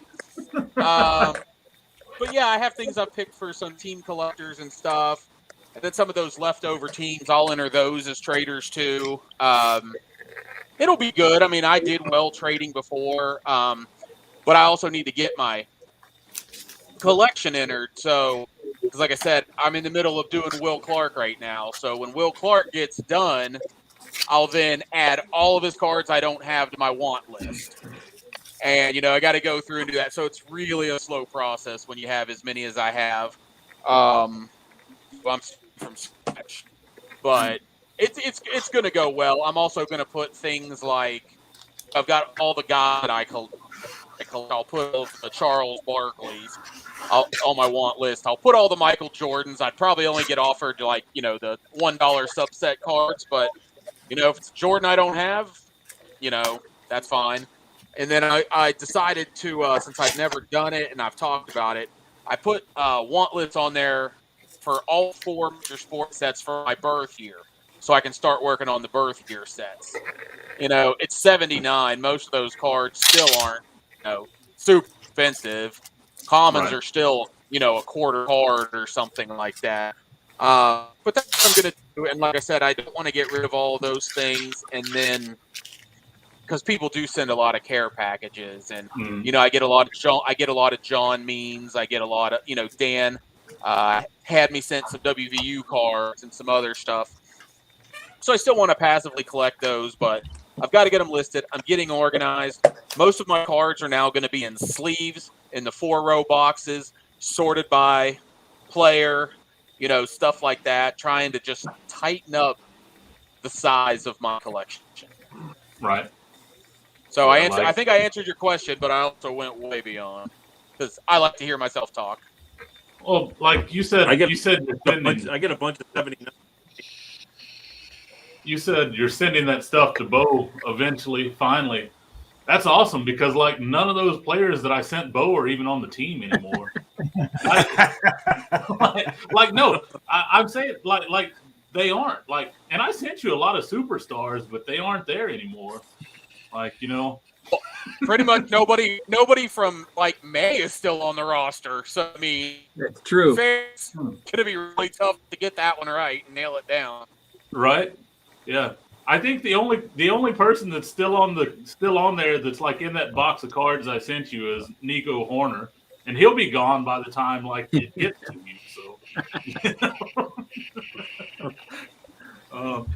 But yeah, I have things I've picked for some team collectors and stuff. And then some of those leftover teams, I'll enter those as traders too. It'll be good. I mean, I did well trading before, but I also need to get my collection entered. So, because like I said, I'm in the middle of doing Will Clark right now. So when Will Clark gets done, I'll then add all of his cards I don't have to my want list. And, I got to go through and do that. So it's really a slow process when you have as many as I have. I'm from scratch. But it's going to go well. I'm also going to put things like I've got all the guys that I collect. I'll put all the Charles Barkleys on my want list. I'll put all the Michael Jordans. I'd probably only get offered the $1 subset cards. But, if it's Jordan I don't have, that's fine. And then I decided to, since I've never done it and I've talked about it, I put want lists on there for all 4 major sports sets for my birth year. So I can start working on the birth year sets. It's 79. Most of those cards still aren't, super expensive. Commons are still, a quarter card or something like that. But that's what I'm going to do. And like I said, I don't want to get rid of all of those things. And then, because people do send a lot of care packages, and I get a lot of John Means. I get a lot of Dan had me sent some WVU cards and some other stuff. So I still want to passively collect those, but I've got to get them listed. I'm getting organized. Most of my cards are now going to be in sleeves in the 4-row boxes, sorted by player, stuff like that. Trying to just tighten up the size of my collection. Right. So I think I answered your question, but I also went way beyond because I like to hear myself talk. Well, like you said, I get a bunch of 79. You said you're sending that stuff to Bo eventually, finally. That's awesome because none of those players that I sent Bo are even on the team anymore. No, I'm saying like they aren't and I sent you a lot of superstars, but they aren't there anymore. Pretty much nobody from May is still on the roster. So I mean, that's true. It's gonna be really tough to get that one right and nail it down. Right? Yeah. I think the only person that's still on there that's in that box of cards I sent you is Nico Horner, and he'll be gone by the time it gets to you. So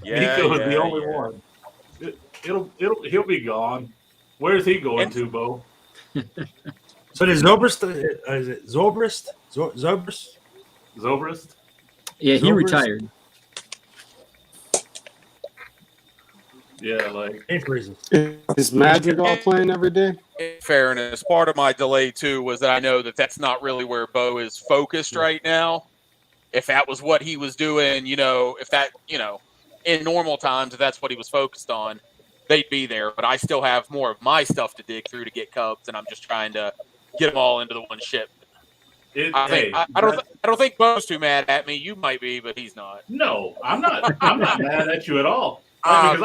Nico is the only one. He'll be gone. Where's he going to, Bo? So did Zobrist? Is it Zobrist? Zobrist? Yeah, he retired. Yeah, is Madrigal playing every day? In fairness, part of my delay too was that I know that's not really where Bo is focused right now. If that was what he was doing, if that, in normal times, if that's what he was focused on, they'd be there. But I still have more of my stuff to dig through to get Cubs, and I'm just trying to get them all into the one ship. I don't think Bo's too mad at me. You might be, but he's not. No, I'm not. I'm not mad at you at all. Because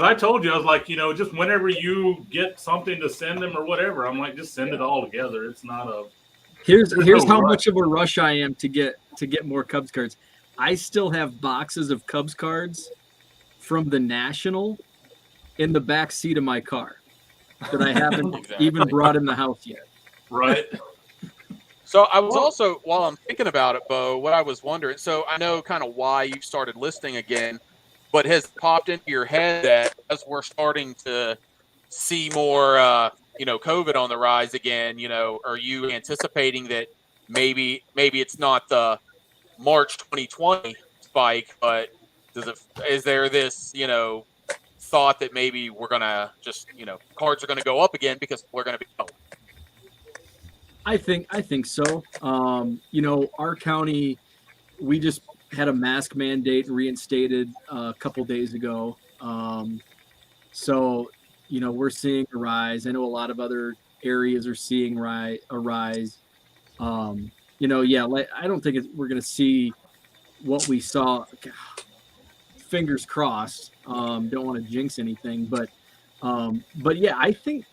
I told you, I was like, just whenever you get something to send them or whatever, I'm like, just send it all together. It's not a. Here's how much of a rush I am to get more Cubs cards. I still have boxes of Cubs cards from the National in the back seat of my car that I haven't even brought in the house yet. Right. So I was also, while I'm thinking about it, Bo, what I was wondering, so I know kind of why you started listing again, but has it popped into your head that as we're starting to see more, COVID on the rise again, are you anticipating that maybe it's not the March 2020 spike, but is there this, thought that maybe we're going to just, cards are going to go up again because we're going to be home? I think so. You know, our county, we just had a mask mandate reinstated a couple days ago. So, you know, we're seeing a rise. I know a lot of other areas are seeing a rise. You know, yeah, like, I don't think we're going to see what we saw. Fingers crossed. Don't want to jinx anything, but yeah, I think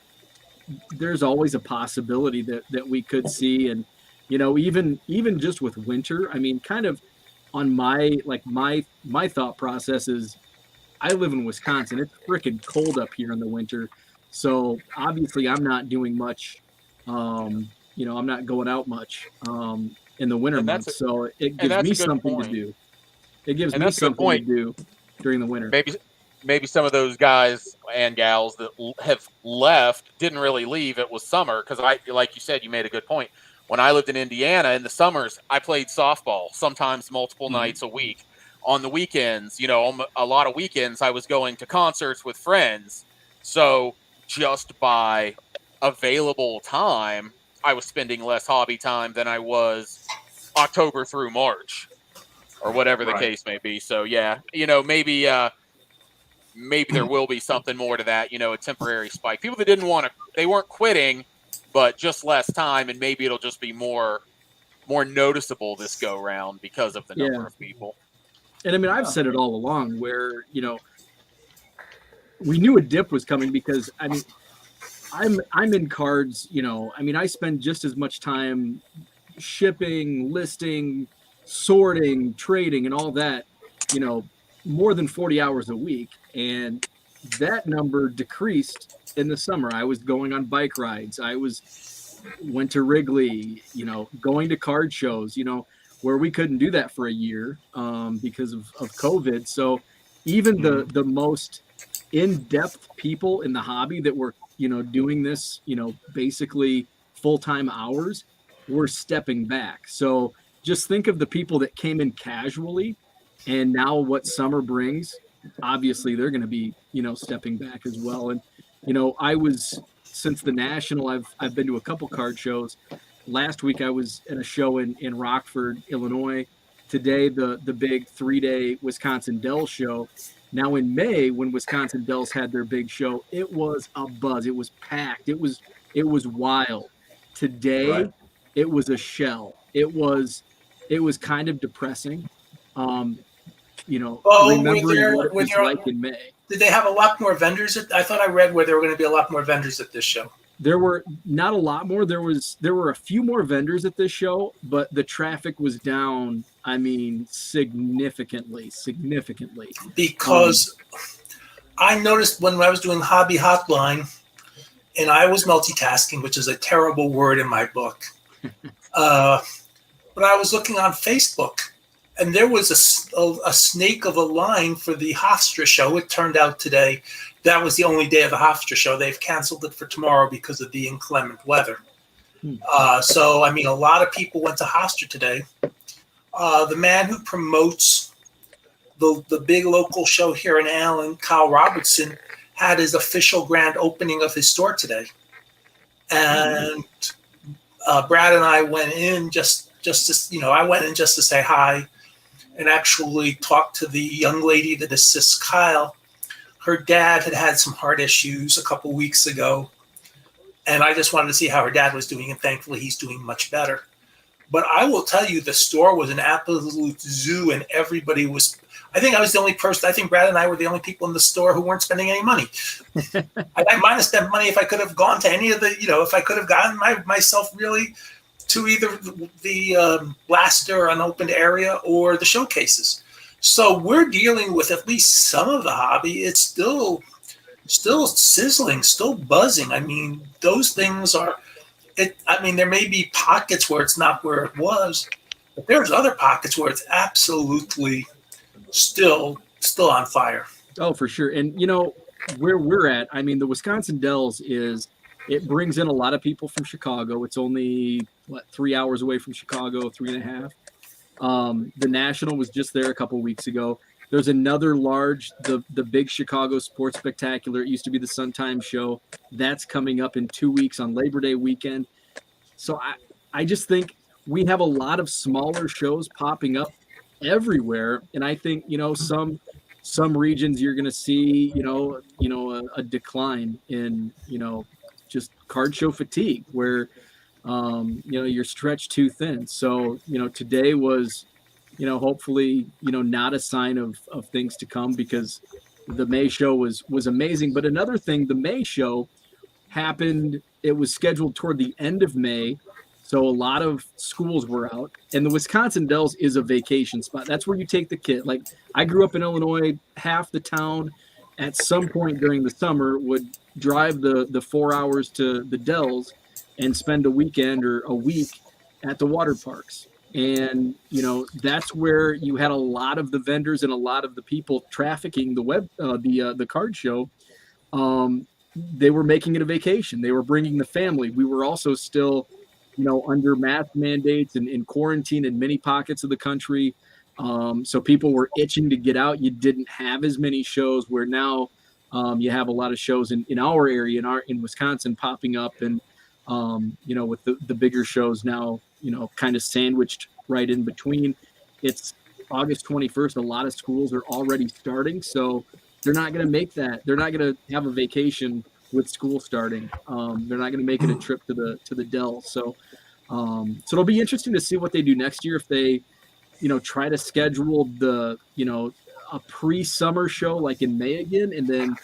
there's always a possibility that we could see, and you know, even just with winter, I mean, kind of on my thought process is I live in Wisconsin. It's freaking cold up here in the winter, so obviously I'm not doing much. You know, I'm not going out much in the winter months, so it gives me something to do. It gives me something to do during the winter. Maybe some of those guys and gals that have left didn't really leave. It was summer because like you said, you made a good point. When I lived in Indiana in the summers, I played softball, sometimes multiple nights a week. On the weekends, you know, a lot of weekends I was going to concerts with friends. So just by available time, I was spending less hobby time than I was October through March or whatever the case may be. So yeah, you know, maybe there will be something more to that, you know, a temporary spike. People that didn't want to, they weren't quitting, but just less time, and maybe it'll just be more noticeable this go round because of the number of people. And I mean, I've said it all along where, you know, we knew a dip was coming because I mean, I'm in cards, you know, I mean, I spend just as much time shipping, listing, sorting, trading, and all that, you know, more than 40 hours a week. And that number decreased in the summer. I was going on bike rides. Went to Wrigley, you know, going to card shows, you know, where we couldn't do that for a year because of COVID. So even the most in-depth people in the hobby that were, you know, doing this, you know, basically full-time hours were stepping back. So just think of the people that came in casually, and now what summer brings, obviously they're going to be, you know, stepping back as well. And, you know, since the National, I've been to a couple card shows. Last week I was at a show in Rockford, Illinois. Today, the big 3-day Wisconsin Dells show. Now in May, when Wisconsin Dells had their big show, it was a buzz. It was packed. It was wild. Today, it was a shell. It was kind of depressing. You know, remembering what it was like in May. Did they have a lot more vendors? I thought I read where there were going to be a lot more vendors at this show. There were not a lot more. There were a few more vendors at this show, but the traffic was down. I mean, significantly. Because I noticed when I was doing Hobby Hotline, and I was multitasking, which is a terrible word in my book. But I was looking on Facebook, and there was a snake of a line for the Hofstra show. It turned out today that was the only day of the Hofstra show. They've canceled it for tomorrow because of the inclement weather. So, I mean, a lot of people went to Hofstra today. The man who promotes the big local show here in Allen, Kyle Robertson, had his official grand opening of his store today. And Brad and I went in just to, you know, I went in just to say hi and actually talked to the young lady that assists Kyle. Her dad had some heart issues a couple weeks ago, and I just wanted to see how her dad was doing, and thankfully he's doing much better. But I will tell you, the store was an absolute zoo, and everybody was – I think I was the only person – I think Brad and I were the only people in the store who weren't spending any money. I might have spent money if I could have gone to any of the – you know, if I could have gotten myself really to either the blaster unopened area or the showcases. So we're dealing with at least some of the hobby. It's still sizzling, still buzzing. I mean, those things are – I mean, there may be pockets where it's not where it was, but there's other pockets where it's absolutely still on fire. Oh, for sure. And, you know, where we're at, I mean, the Wisconsin Dells it brings in a lot of people from Chicago. It's only, 3 hours away from Chicago, 3.5. The National was just there a couple weeks ago. There's another the big Chicago Sports Spectacular. It used to be the Sun Times show. That's coming up in 2 weeks on Labor Day weekend. So I just think we have a lot of smaller shows popping up everywhere, and I think some regions you're going to see a decline in just card show fatigue where you're stretched too thin. So today was hopefully not a sign of things to come, because the May show was amazing. But another thing, the May show happened, it was scheduled toward the end of May, so a lot of schools were out, and the Wisconsin Dells is a vacation spot. That's where you take the kid. Like, I grew up in Illinois, half the town at some point during the summer would drive the 4 hours to the Dells and spend a weekend or a week at the water parks. And that's where you had a lot of the vendors and a lot of the people trafficking the card show. They were making it a vacation. They were bringing the family. We were also still under mask mandates and in quarantine in many pockets of the country. So people were itching to get out. You didn't have as many shows, where now you have a lot of shows in our area, in Wisconsin, popping up, and with the bigger shows now, kind of sandwiched right in between. It's August 21st. A lot of schools are already starting, so they're not going to make that. They're not going to have a vacation with school starting. They're not going to make it a trip to the Dells. So it'll be interesting to see what they do next year, if they try to schedule a pre-summer show like in May again, and then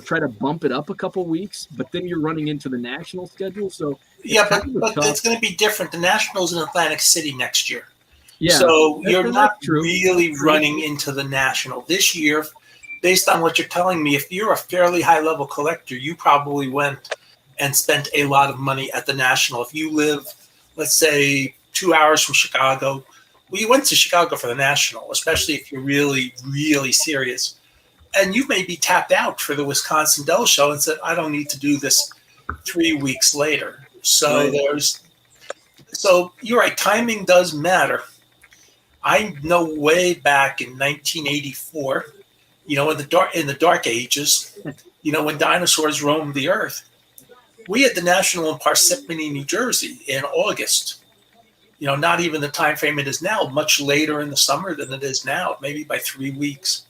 try to bump it up a couple weeks, but then you're running into the national schedule. So yeah, but it's going to be different. The National's in Atlantic City next year. Yeah, so you're not really running into the National this year. Based on what you're telling me, if you're a fairly high-level collector, you probably went and spent a lot of money at the National. If you live, let's say, 2 hours from Chicago, well, you went to Chicago for the National, especially if you're really, really serious. And you may be tapped out for the Wisconsin Dells show and said, I don't need to do this 3 weeks later. So so you're right, timing does matter. I know way back in 1984, in the dark ages, when dinosaurs roamed the earth, we had the National in Parsippany, New Jersey in August. Not even the time frame it is now, much later in the summer than it is now, maybe by 3 weeks.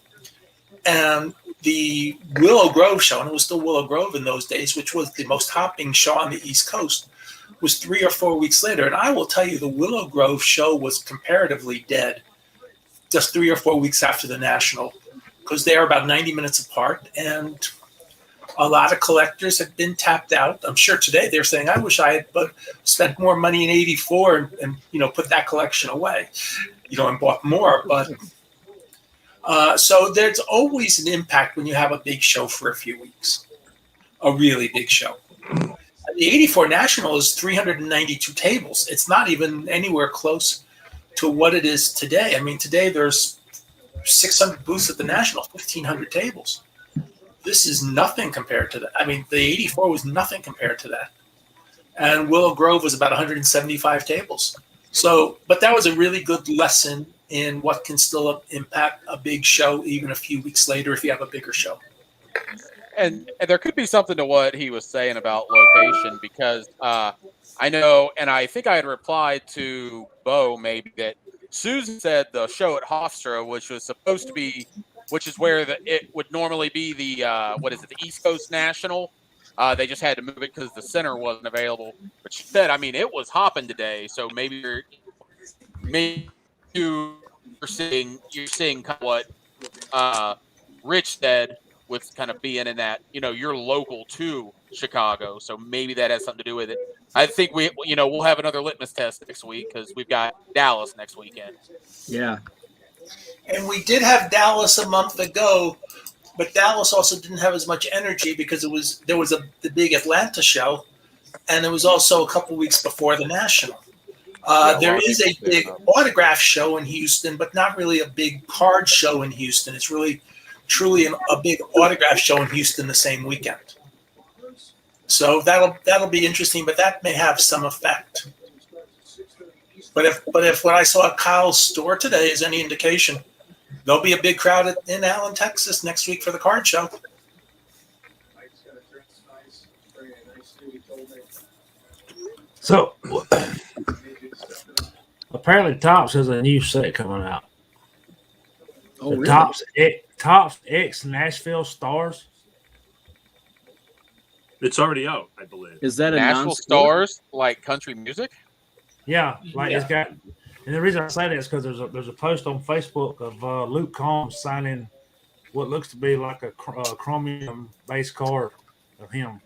And the Willow Grove show, and it was still Willow Grove in those days, which was the most hopping show on the East Coast, was 3 or 4 weeks later. And I will tell you, the Willow Grove show was comparatively dead just 3 or 4 weeks after the National, because they are about 90 minutes apart, and a lot of collectors have been tapped out. I'm sure today they're saying, I wish I had spent more money in 84 and put that collection away, and bought more. But so there's always an impact when you have a big show for a few weeks, a really big show. The 84 National is 392 tables. It's not even anywhere close to what it is today. I mean, today there's 600 booths at the National, 1,500 tables. This is nothing compared to that. I mean, the 84 was nothing compared to that. And Willow Grove was about 175 tables. So, but that was a really good lesson in what can still impact a big show even a few weeks later if you have a bigger show. And there could be something to what he was saying about location, because I know, and I think I had replied to Bo maybe, that Susan said the show at Hofstra, which was supposed to be, which is where it would normally be the the East Coast National. They just had to move it because the center wasn't available. But she said, I mean, it was hopping today, so maybe you're seeing kind of what Rich said with kind of being in that, you're local to Chicago, so maybe that has something to do with it. I think we'll have another litmus test next week because we've got Dallas next weekend. Yeah. And we did have Dallas a month ago, but Dallas also didn't have as much energy because there was the big Atlanta show, and it was also a couple weeks before the National. There is a big autograph show in Houston, but not really a big card show in Houston. It's really, truly a big autograph show in Houston the same weekend. So that'll be interesting, but that may have some effect. But if what I saw at Kyle's store today is any indication, there'll be a big crowd in Allen, Texas next week for the card show. So Apparently, Tops has a new set coming out. Oh, The really? Tops X Nashville Stars. It's already out, I believe. Is that a Nashville non-sport? Stars, like country music? Yeah, like Yeah. it's got. And the reason I say that is because there's a post on Facebook of Luke Combs signing what looks to be like a chromium base card of him.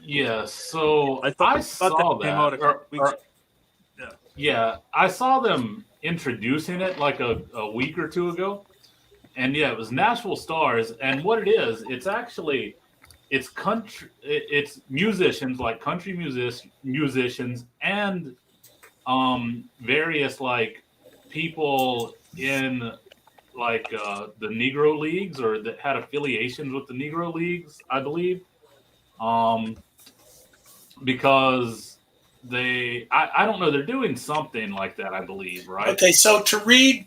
Yeah, so I I thought saw that came that. out a couple weeks. Yeah, I saw them introducing it like a week or two ago. And yeah, it was Nashville Stars. And what it is, it's country, it's musicians, like country musicians and various like people in like the Negro Leagues or that had affiliations with the Negro Leagues, I believe. Because I don't know, they're doing something like that, I believe, right? Okay, so to read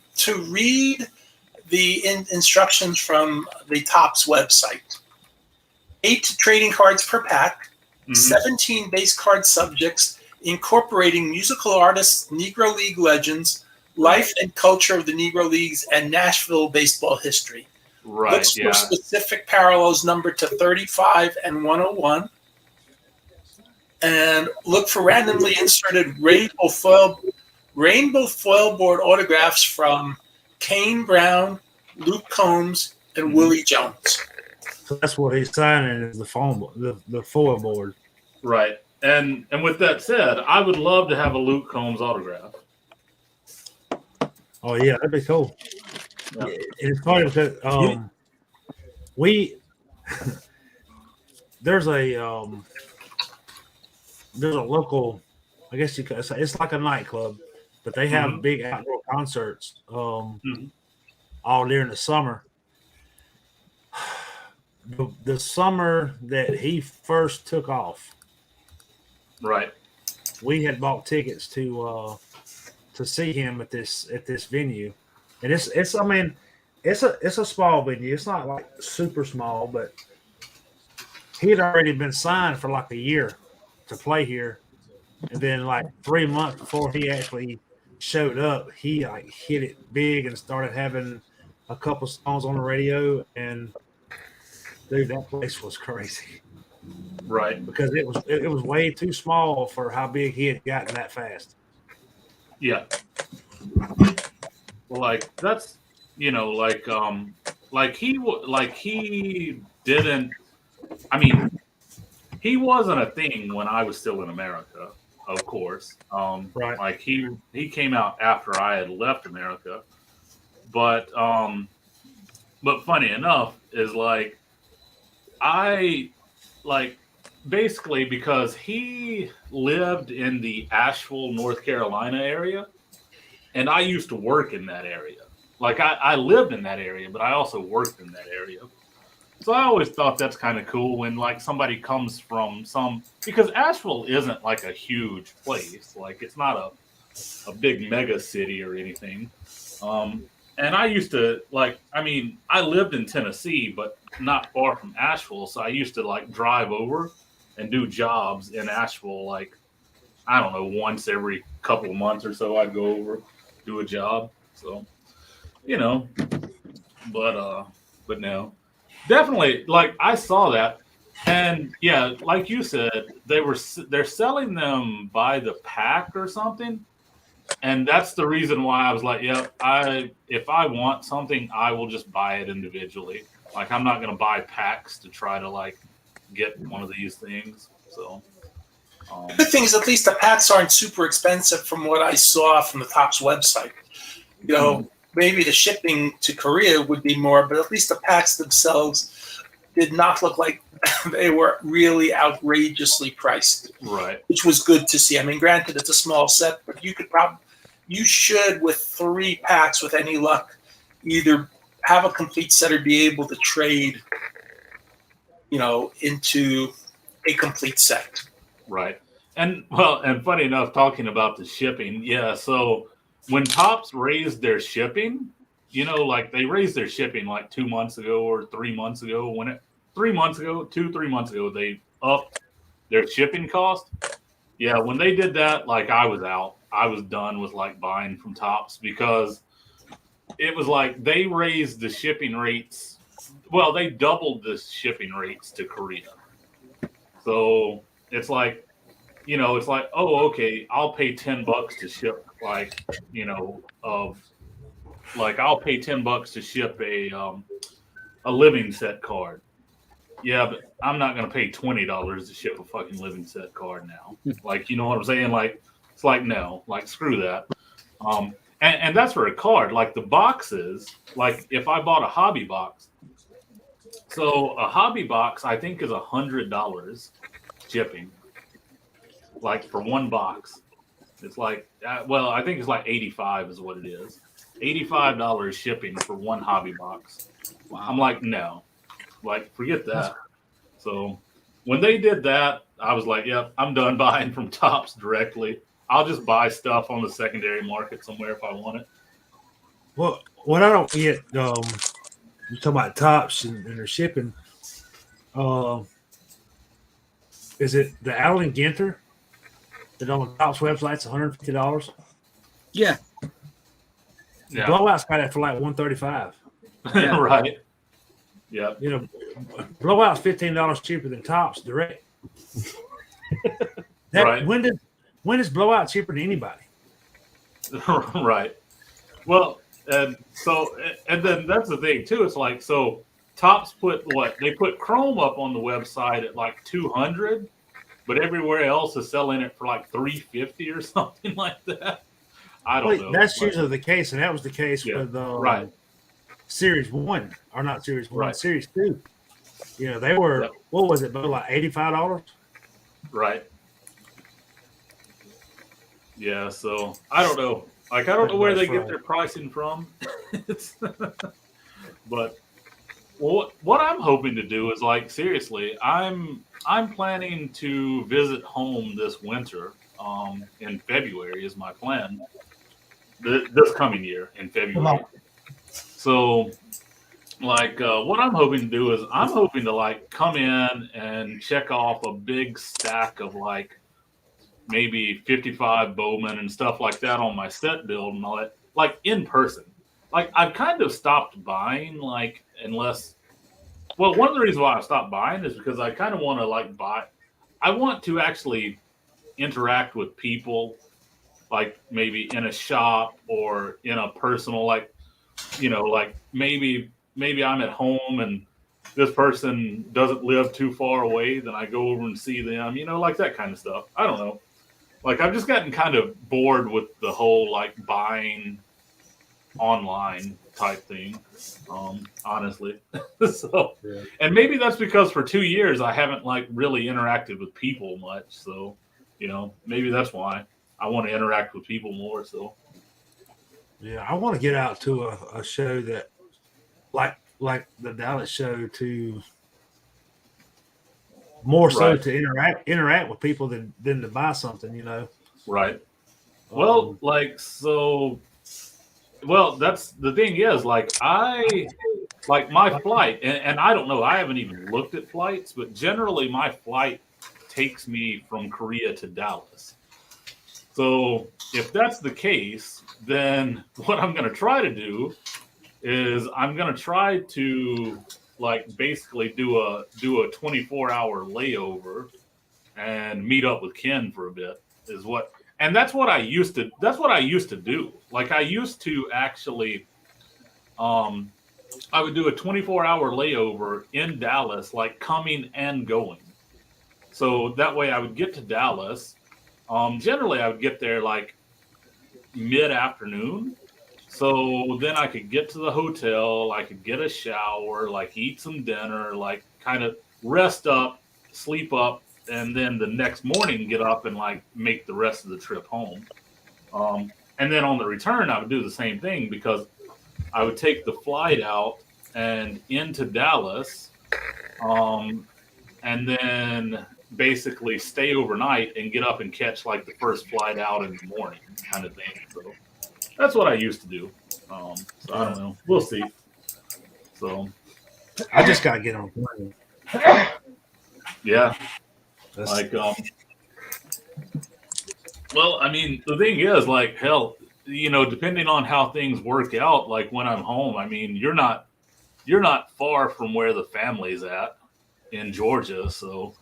the instructions from the Topps website, 8 trading cards per pack, 17 base card subjects incorporating musical artists, Negro League legends, life and culture of the Negro Leagues, and Nashville baseball history. Right. Looks for specific parallels numbered to 35 and 101. And look for randomly inserted rainbow foil board autographs from Kane Brown, Luke Combs, and Willie Jones. So that's what he's signing is the foil board. Right. And with that said, I would love to have a Luke Combs autograph. Oh yeah, that'd be cool. Yeah. It's funny because there's a local, I guess you could say it's like a nightclub, but they have big outdoor concerts all during the summer. The summer that he first took off, right? We had bought tickets to see him at this venue, and it's a small venue. It's not like super small, but he had already been signed for like a year to play here, and then like 3 months before he actually showed up, he like hit it big and started having a couple songs on the radio, and dude, that place was crazy. Right. Because it was way too small for how big he had gotten that fast. Yeah. Well, like that's like he didn't. I mean, he wasn't a thing when I was still in America, of course. Right. Like he came out after I had left America, but funny enough is like I like basically because he lived in the Asheville, North Carolina area, and I used to work in that area. Like I lived in that area, but I also worked in that area. So I always thought that's kind of cool when like somebody comes from because Asheville isn't like a huge place. Like it's not a big mega city or anything. And I used to I lived in Tennessee, but not far from Asheville. So I used to like drive over and do jobs in Asheville. Like, I don't know, once every couple of months or so I'd go over, do a job. So, but no, definitely like I saw that. And yeah, like you said, they're selling them by the pack or something. And that's the reason why I was like, yeah, if I want something, I will just buy it individually. Like, I'm not going to buy packs to try to like get one of these things. So the good thing is at least the packs aren't super expensive from what I saw from the Topps website. Maybe the shipping to Korea would be more, but at least the packs themselves did not look like they were really outrageously priced. Right. Which was good to see. I mean, granted, it's a small set, but you should, with 3 packs, with any luck, either have a complete set or be able to trade, into a complete set. Right. And funny enough, talking about the shipping, yeah. So when Topps raised their shipping, like they raised their shipping like 2 months ago or 3 months ago. 3 months ago, they upped their shipping cost. Yeah, when they did that, like I was out. I was done with like buying from Tops because it was like they raised the shipping rates. Well, they doubled the shipping rates to Korea. So it's like, it's like, oh, okay, I'll pay $10 to ship like, I'll pay $10 to ship a living set card. Yeah, but I'm not gonna pay $20 to ship a fucking living set card now. Like, you know what I'm saying? Like, it's like no, like screw that. And that's for a card. Like the boxes, like if I bought a hobby box, so a hobby box I think is $100 shipping, like for one box. It's like, I think it's like 85 is what it is. $85 shipping for one hobby box. Wow. I'm like, no. Like, forget that. So when they did that, I was like, yep, I'm done buying from Tops directly. I'll just buy stuff on the secondary market somewhere if I want it. Well, what I don't get, you're talking about Tops and their shipping. Is it the Allen Ginter that on the Tops website's $150? Yeah. Blowout's got it for like $135. Yeah. Right. Yeah. Blowout's $15 cheaper than Tops direct. Right. When is Blowout cheaper than anybody? Right. Well, and then that's the thing too. It's like, so Tops put they put Chrome up on the website at like 200, but everywhere else is selling it for like 350 or something like that. I don't know. That's usually the case, and that was the case with right. Series 1, or not Series 1, right. Series 2. They were, what was it, like $85? Right. Yeah, so I don't know. Like, I don't know where they get their pricing from. But what I'm hoping to do is, like, seriously, I'm planning to visit home this winter. In February is my plan. This coming year in February. So, like, what I'm hoping to do is I'm hoping to, like, come in and check off a big stack of, like, maybe 55 Bowman and stuff like that on my set build and all that, like, in person. Like, I've kind of stopped buying, like, unless... Well, one of the reasons why I stopped buying is because I kind of want to, like, buy... I want to actually interact with people, like, maybe in a shop or in a personal, like, like maybe I'm at home and this person doesn't live too far away, then I go over and see them, like that kind of stuff. I don't know. Like, I've just gotten kind of bored with the whole, like, buying online type thing, honestly. So, yeah. And maybe that's because for 2 years I haven't, like, really interacted with people much. So, maybe that's why I want to interact with people more. So, yeah, I want to get out to a show that, like the Dallas show, to more so to interact with people than to buy something, Right. Well, that's the thing is, like, my flight, and I don't know, I haven't even looked at flights, but generally my flight takes me from Korea to Dallas. So if that's the case, then what I'm going to try to do is I'm going to try to, like, basically do a 24-hour layover and meet up with Ken for a bit and that's what I used to do. Like, I used to actually, I would do a 24-hour layover in Dallas, like coming and going. So that way I would get to Dallas. Generally I would get there like mid-afternoon. So then I could get to the hotel, I could get a shower, like eat some dinner, like kind of rest up, sleep up, and then the next morning get up and like make the rest of the trip home. And then on the return, I would do the same thing because I would take the flight out and into Dallas, and then basically stay overnight and get up and catch like the first flight out in the morning kind of thing. So that's what I used to do. So I don't know. We'll see. So I just got to get on plane. Yeah. Like, Well, I mean, the thing is, like, hell, depending on how things work out, like when I'm home, I mean, you're not far from where the family's at in Georgia, so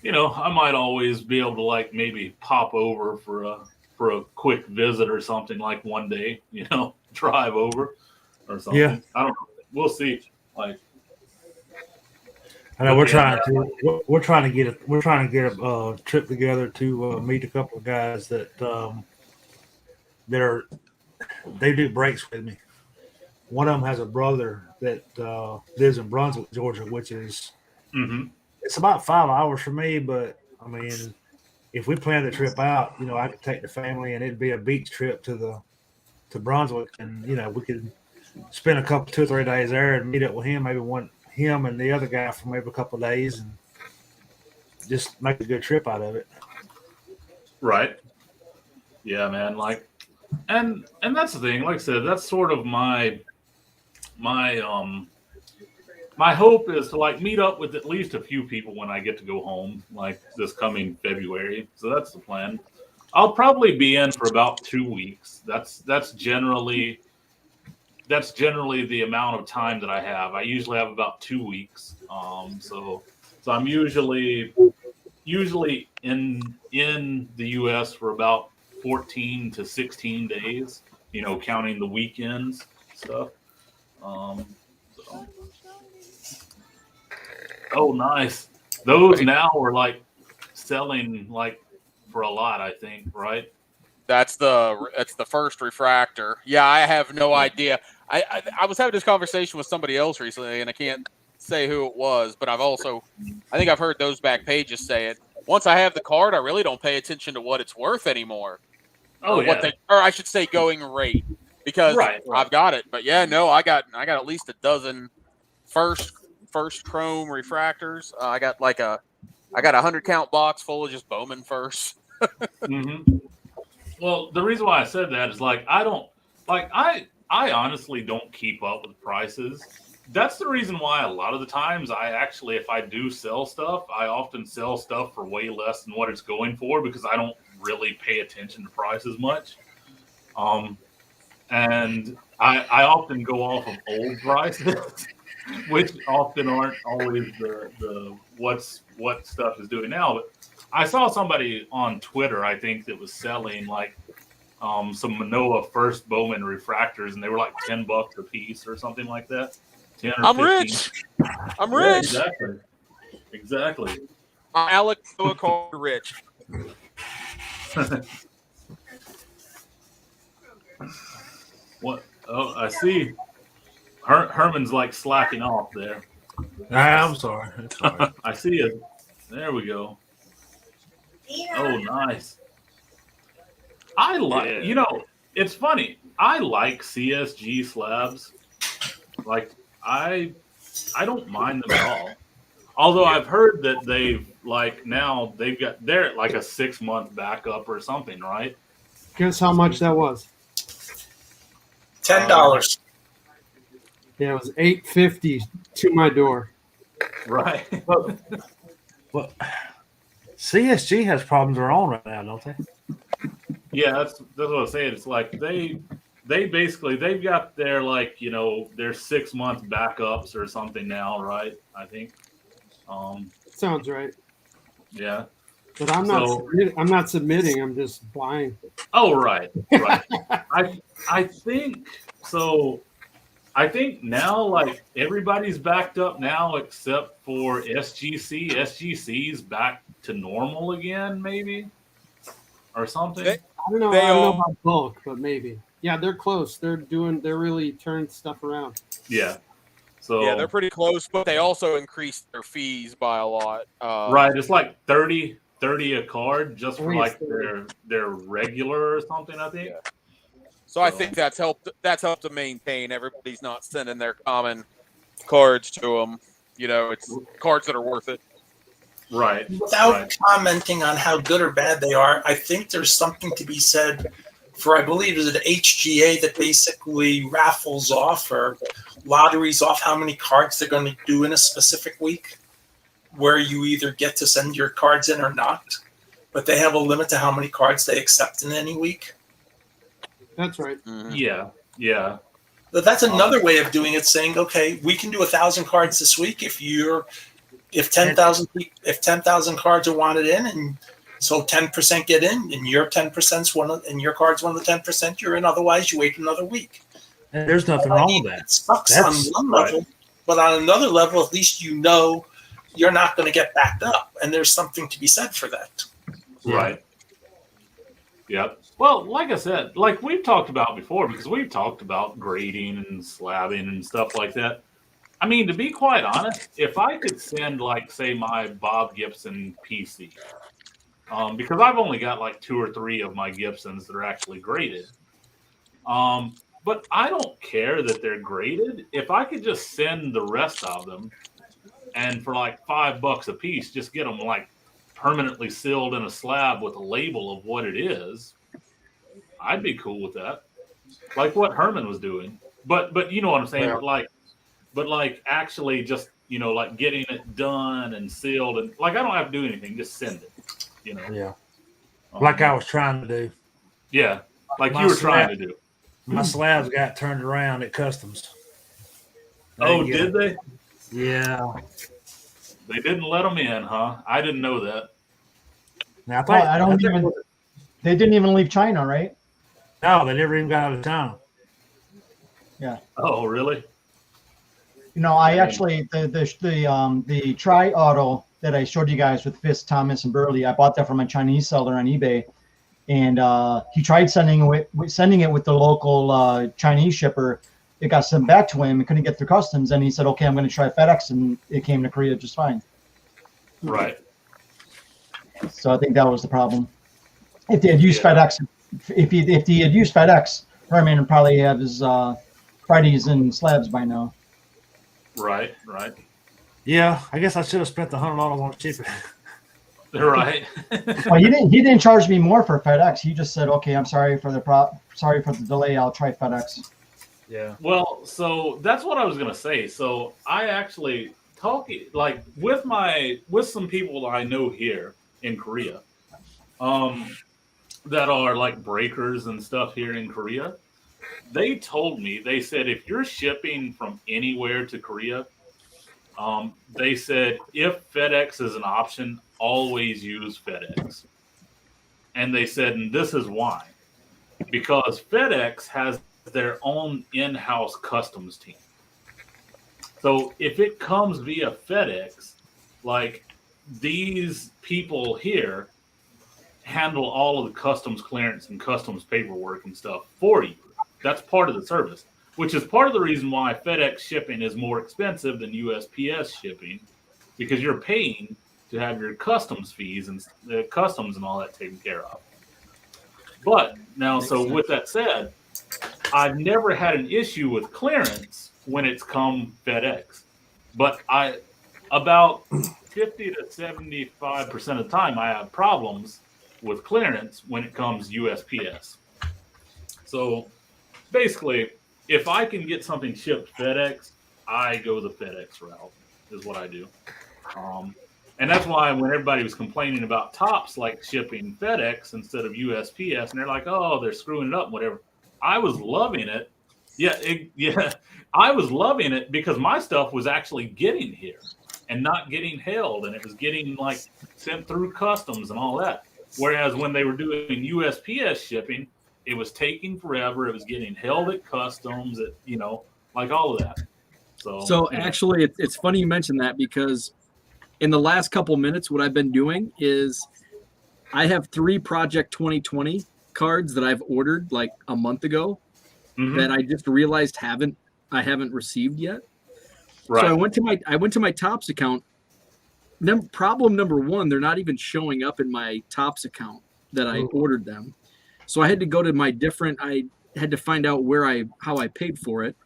I might always be able to like maybe pop over for a quick visit or something like one day, drive over or something. Yeah. I don't know. We'll see. Like, I know we're trying to get a trip together to meet a couple of guys that they do breaks with me. One of them has a brother that lives in Brunswick, Georgia, which is it's about 5 hours for me. But I mean, if we plan the trip out, I could take the family and it'd be a beach trip to Brunswick, and we could spend a couple 2 or 3 days there and meet up with him, maybe him and the other guy for maybe a couple of days, and just make a good trip out of it. Right. Yeah, man. Like, and that's the thing. Like I said, that's sort of my hope is to like meet up with at least a few people when I get to go home, like this coming February. So that's the plan. I'll probably be in for about 2 weeks. That's generally the amount of time that I have. I usually have about 2 weeks. So I'm usually in the U.S. for about 14 to 16 days. Counting the weekends stuff. Oh, nice. Those now are like selling like for a lot, I think, right? That's the first refractor. Yeah, I have no idea. I was having this conversation with somebody else recently, and I can't say who it was, but I think I've heard those back pages say it. Once I have the card, I really don't pay attention to what it's worth anymore. Oh, yeah. Or I should say going rate, because right. I've got it. But yeah, no, I got at least a dozen first chrome refractors. I got a 100 count box full of just Bowman first. Well, the reason why I said that is like I honestly don't keep up with prices. That's the reason why a lot of the times if I do sell stuff, I often sell stuff for way less than what it's going for, because I don't really pay attention to prices much. And I often go off of old prices, which often aren't always the what stuff is doing now. But I saw somebody on Twitter, I think, that was selling like some Manoa first Bowman refractors, and they were like $10 a piece or something like that. 10 or I'm 15. rich. I'm rich. Yeah, exactly. I'm Alec Noah rich. What? Oh, I see. Herman's like slacking off there. I'm sorry. I see it. There we go. Oh, nice. I like, it's funny. I like CSG slabs. Like, I don't mind them at all. Although I've heard that they're at like a 6-month backup or something, right? Guess how much that was? $10. Yeah, it was $8.50 to my door. Right. Well, CSG has problems of their own right now, don't they? Yeah, that's what I'm saying. It's like they've got their like their 6-month backups or something now, right? I think. Sounds right. Yeah. But I'm not submitting. I'm just buying. Oh, right. I think so. I think now, like, everybody's backed up now except for SGC. SGC's back to normal again, maybe, or something. I don't know about bulk, but maybe. Yeah, they're close. They're really turning stuff around. Yeah. So yeah, they're pretty close, but they also increased their fees by a lot. Right. It's like 30 a card just for like their regular or something, I think. Yeah. So I think that's helped to maintain. Everybody's not sending their common cards to them. It's cards that are worth it. Right. Without commenting on how good or bad they are, I think there's something to be said for, I believe, is it HGA that basically raffles off or lotteries off how many cards they're going to do in a specific week, where you either get to send your cards in or not. but they have a limit to how many cards they accept in any week. That's right. Yeah, yeah. But that's another way of doing it, saying, okay, we can do 1,000 cards this week if 10,000 cards are wanted in, and so 10% get in, and your 10% and your card's one of the 10% you're in. Otherwise, you wait another week. And there's nothing wrong with that. It sucks on one level, but on another level, at least you know you're not going to get backed up, and there's something to be said for that. Right. Yep. Well, like I said, like we've talked about before, because we've talked about grading and slabbing and stuff like that. I mean, to be quite honest, if I could send, like, say, my Bob Gibson PC, because I've only got like 2 or 3 of my Gibsons that are actually graded. But I don't care that they're graded. If I could just send the rest of them, and for like $5 a piece, just get them like permanently sealed in a slab with a label of what it is, I'd be cool with that. Like what Herman was doing. But you know what I'm saying? Yeah. But actually just, like getting it done and sealed, and like I don't have to do anything, just send it. Yeah. Like I was trying to do. Yeah. Like you were trying to do. My slabs got turned around at customs. Did they? Yeah. They didn't let them in, huh? I didn't know that. Now, they didn't even leave China, right? No, they never even got out of town. Yeah. Oh, really? I actually the Tri-Auto that I showed you guys with Fist, Thomas, and Burley, I bought that from a Chinese seller on eBay, and he tried sending it with the local Chinese shipper. It got sent back to him. It couldn't get through customs, and he said, "Okay, I'm going to try FedEx," and it came to Korea just fine. Right. So I think that was the problem. If they had used FedEx, if he had used FedEx, Herman would probably have his Fridays and slabs by now. Right. Yeah, I guess I should have spent the $100 on shipping. Right. Well, he didn't charge me more for FedEx. He just said, "Okay, I'm sorry for the delay. I'll try FedEx." Yeah. Well, so that's what I was gonna say. So I actually with some people that I know here in Korea, that are like breakers and stuff here in Korea. They told me, they said, if you're shipping from anywhere to Korea, they said if FedEx is an option, always use FedEx. And they said, and this is why, because FedEx has their own in-house customs team. So if it comes via FedEx, like these people here handle all of the customs clearance and customs paperwork and stuff for you. That's part of the service, which is part of the reason why FedEx shipping is more expensive than USPS shipping, because you're paying to have your customs fees and the customs and all that taken care of. But now, so with that said, I've never had an issue with clearance when it's come FedEx, but about 50 to 75% of the time I have problems with clearance when it comes USPS. So basically, if I can get something shipped FedEx, I go the FedEx route is what I do. And that's why when everybody was complaining about Tops like shipping FedEx instead of USPS, and they're like, oh, they're screwing it up and whatever. I was loving it. Yeah, I was loving it because my stuff was actually getting here and not getting held, and it was getting like sent through customs and all that. Whereas when they were doing USPS shipping, it was taking forever. It was getting held at customs, like all of that. So actually, it's funny you mentioned that, because in the last couple minutes, what I've been doing is I have 3 Project 2020 cards that I've ordered like a month ago that I just realized I haven't received yet. Right. So I went to my Tops account. Problem number 1, they're not even showing up in my Tops account that I ordered them. So I had to go to I had to find out how I paid for it.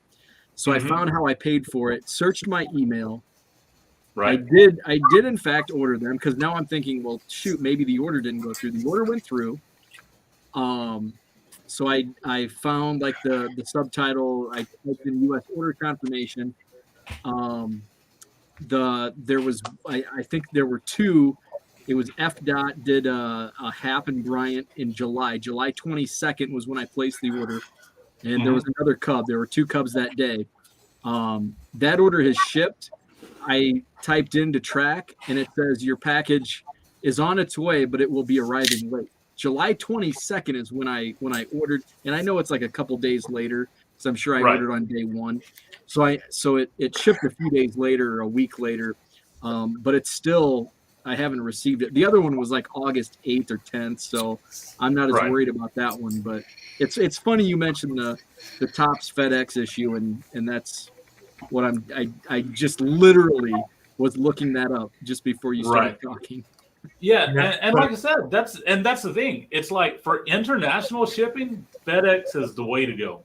So I found how I paid for it, searched my email. Right. I did in fact order them, because now I'm thinking, well, shoot, maybe the order didn't go through. The order went through. So I found like the subtitle. I typed in U.S. order confirmation. I think there were 2 it was FDOT did a Hap and Bryant in July. July 22nd was when I placed the order, and there was another Cub. There were 2 Cubs that day. That order has shipped. I typed into track, and it says your package is on its way, but it will be arriving late. July 22nd is when I ordered, and I know it's like a couple days later, because I'm sure I ordered on day 1. So it shipped a few days later or a week later, but it's still, I haven't received it. The other one was like August 8th or 10th, so I'm not as worried about that one. But it's funny you mentioned the Topps FedEx issue, and that's what I just literally was looking that up just before you started talking. Yeah, and like I said, that's the thing. It's like for international shipping, FedEx is the way to go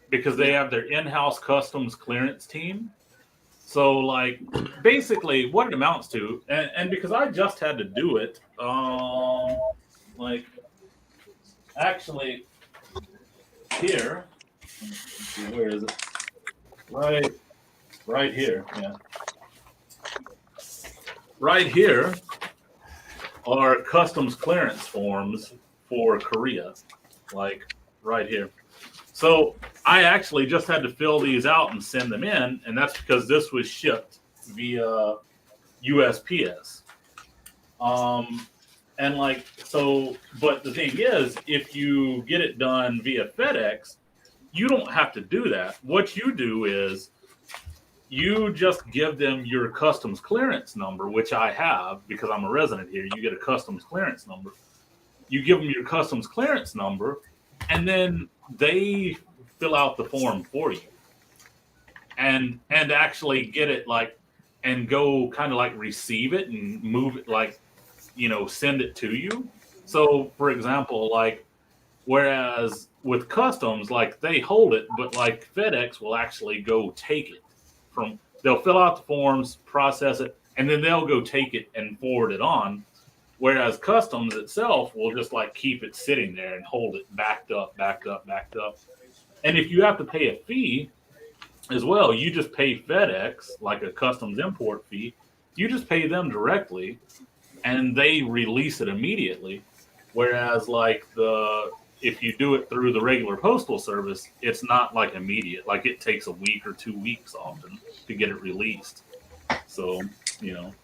because they have their in-house customs clearance team. So like basically what it amounts to, and because I just had to do it, like actually here, where is it? Right here, yeah. Right here are customs clearance forms for Korea, like right here. So I actually just had to fill these out and send them in, and that's because this was shipped via USPS. And like, so, but the thing is, if you get it done via FedEx, you don't have to do that. What you do is you just give them your customs clearance number, which I have because I'm a resident here. You get a customs clearance number. You give them your customs clearance number, and then they fill out the form for you and actually get it like, and go kind of like receive it and move it, like, you know, send it to you. So for example, like, whereas with customs, like they hold it, but like FedEx will actually go take it from, they'll fill out the forms, process it, and then they'll go take it and forward it on. Whereas customs itself will just like keep it sitting there and hold it backed up. And if you have to pay a fee as well, you just pay FedEx, like a customs import fee. You just pay them directly and they release it immediately. Whereas like if you do it through the regular postal service, it's not like immediate. Like it takes a week or 2 weeks often to get it released. So, you know.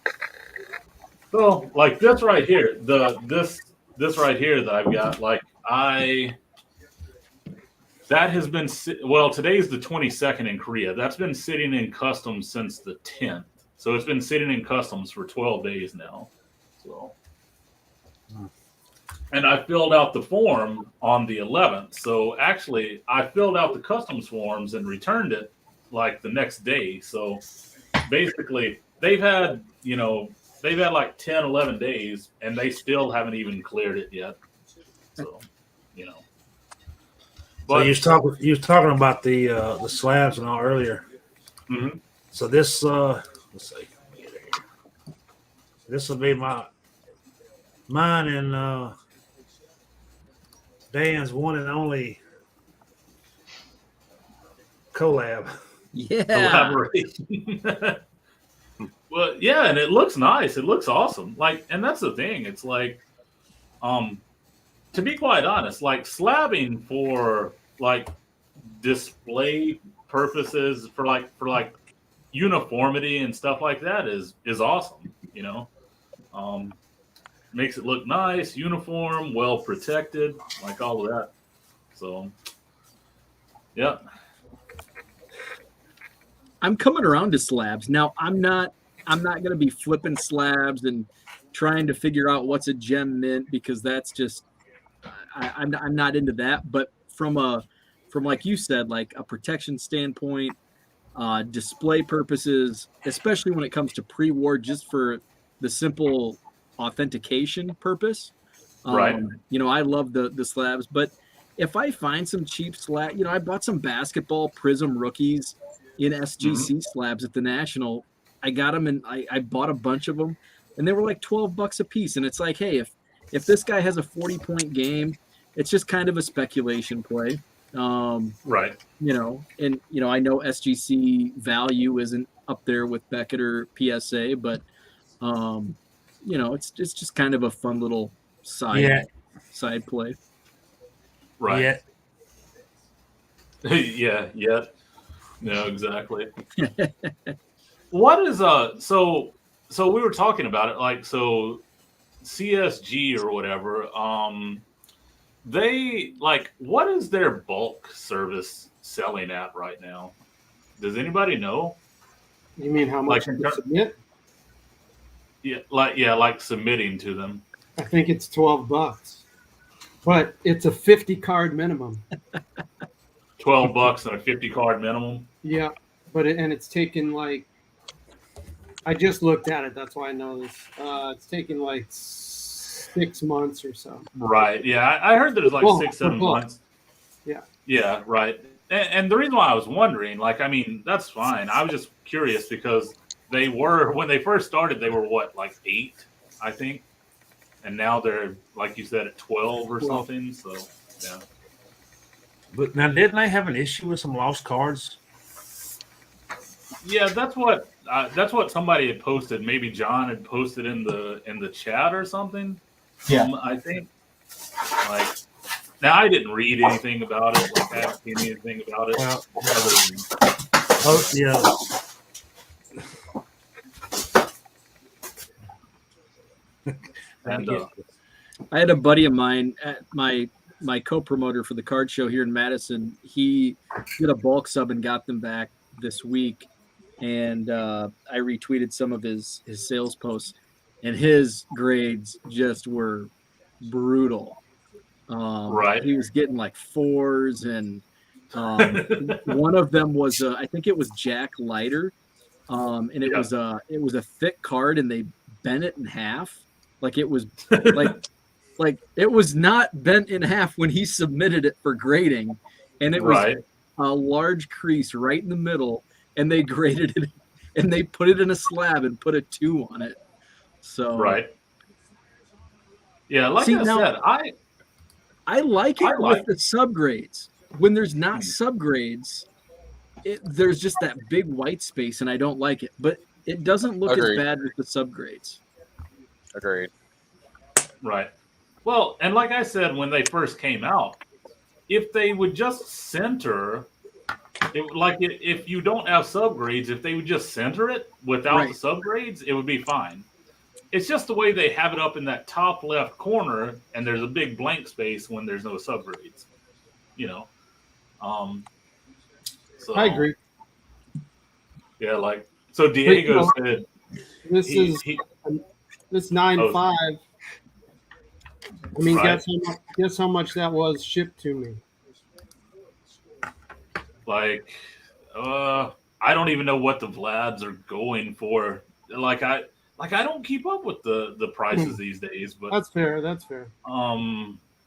So like this right here, this right here that I've got, like that has been, well, today's the 22nd in Korea. That's been sitting in customs since the 10th. So it's been sitting in customs for 12 days now. So, and I filled out the form on the 11th. So actually I filled out the customs forms and returned it like the next day. So basically they've had like 10, 11 days and they still haven't even cleared it yet. So, you know. But so you was talking about the slabs and all earlier. Mm-hmm. So this let's see. This will be mine and Dan's one and only collab. Yeah. Collaboration. Well, yeah, and it looks nice. It looks awesome. Like, and that's the thing. It's like, to be quite honest, like slabbing for like display purposes, for like uniformity and stuff like that is awesome. You know, makes it look nice, uniform, well protected, like all of that. So, yeah. I'm coming around to slabs now. I'm not going to be flipping slabs and trying to figure out what's a gem mint, because that's just I'm not into that. But from like you said, like a protection standpoint, display purposes, especially when it comes to pre-war, just for the simple authentication purpose. Right. You know, I love the slabs, but if I find some cheap slab, you know, I bought some basketball Prism rookies in SGC slabs at the National. I got them and I bought a bunch of them, and they were like $12 a piece. And it's like, hey, if this guy has a 40-point game, it's just kind of a speculation play. Right. You know, and you know, I know SGC value isn't up there with Beckett or PSA, but it's just kind of a fun little side play. Right. Yeah. No, exactly. What is so we were talking about it, like, so CSG or whatever, they, like, what is their bulk service selling at right now? Does anybody know? You mean how much to submit? Yeah, like submitting to them. I think it's $12, but it's a 50 card minimum. $12 and a 50 card minimum. Yeah, but it's taken, like, I just looked at it. That's why I know this. It's taken like 6 months or so. Right. Yeah, I heard that it's like 6-7 months. Yeah. Yeah. Right. And the reason why I was wondering, like, I mean, that's fine. I was just curious because they were, when they first started, they were what, like 8, I think, and now they're, like you said, at 12 or something. So yeah. But now, didn't they have an issue with some lost cards? Yeah, that's what somebody had posted. Maybe John had posted in the chat or something. Yeah, I think. Like, now I didn't read anything about it. Like, I haven't seen anything about it. Well, other than, oh yeah. and I had a buddy of mine at my co-promoter for the card show here in Madison. He did a bulk sub and got them back this week, and I retweeted some of his sales posts, and his grades just were brutal. Right. He was getting like 4s, and one of them was I think it was Jack Leiter, and it was a thick card, and they bent it in half. Like, it was like it was not bent in half when he submitted it for grading, and it was a large crease right in the middle, and they graded it, and they put it in a slab and put a 2 on it. So yeah, like I said, I like it with the subgrades. When there's not subgrades, there's just that big white space, and I don't like it. But it doesn't look as bad with the subgrades. Agreed. Right. Well, and like I said, when they first came out, if they would just center, if you don't have subgrades, if they would just center it without the subgrades, it would be fine. It's just the way they have it up in that top left corner, and there's a big blank space when there's no subgrades. So I agree. Yeah, like, so Diego said this is 9.5. I mean, guess how much that was shipped to me. Like, I don't even know what the Vlads are going for. Like, I don't keep up with the prices these days, but That's fair.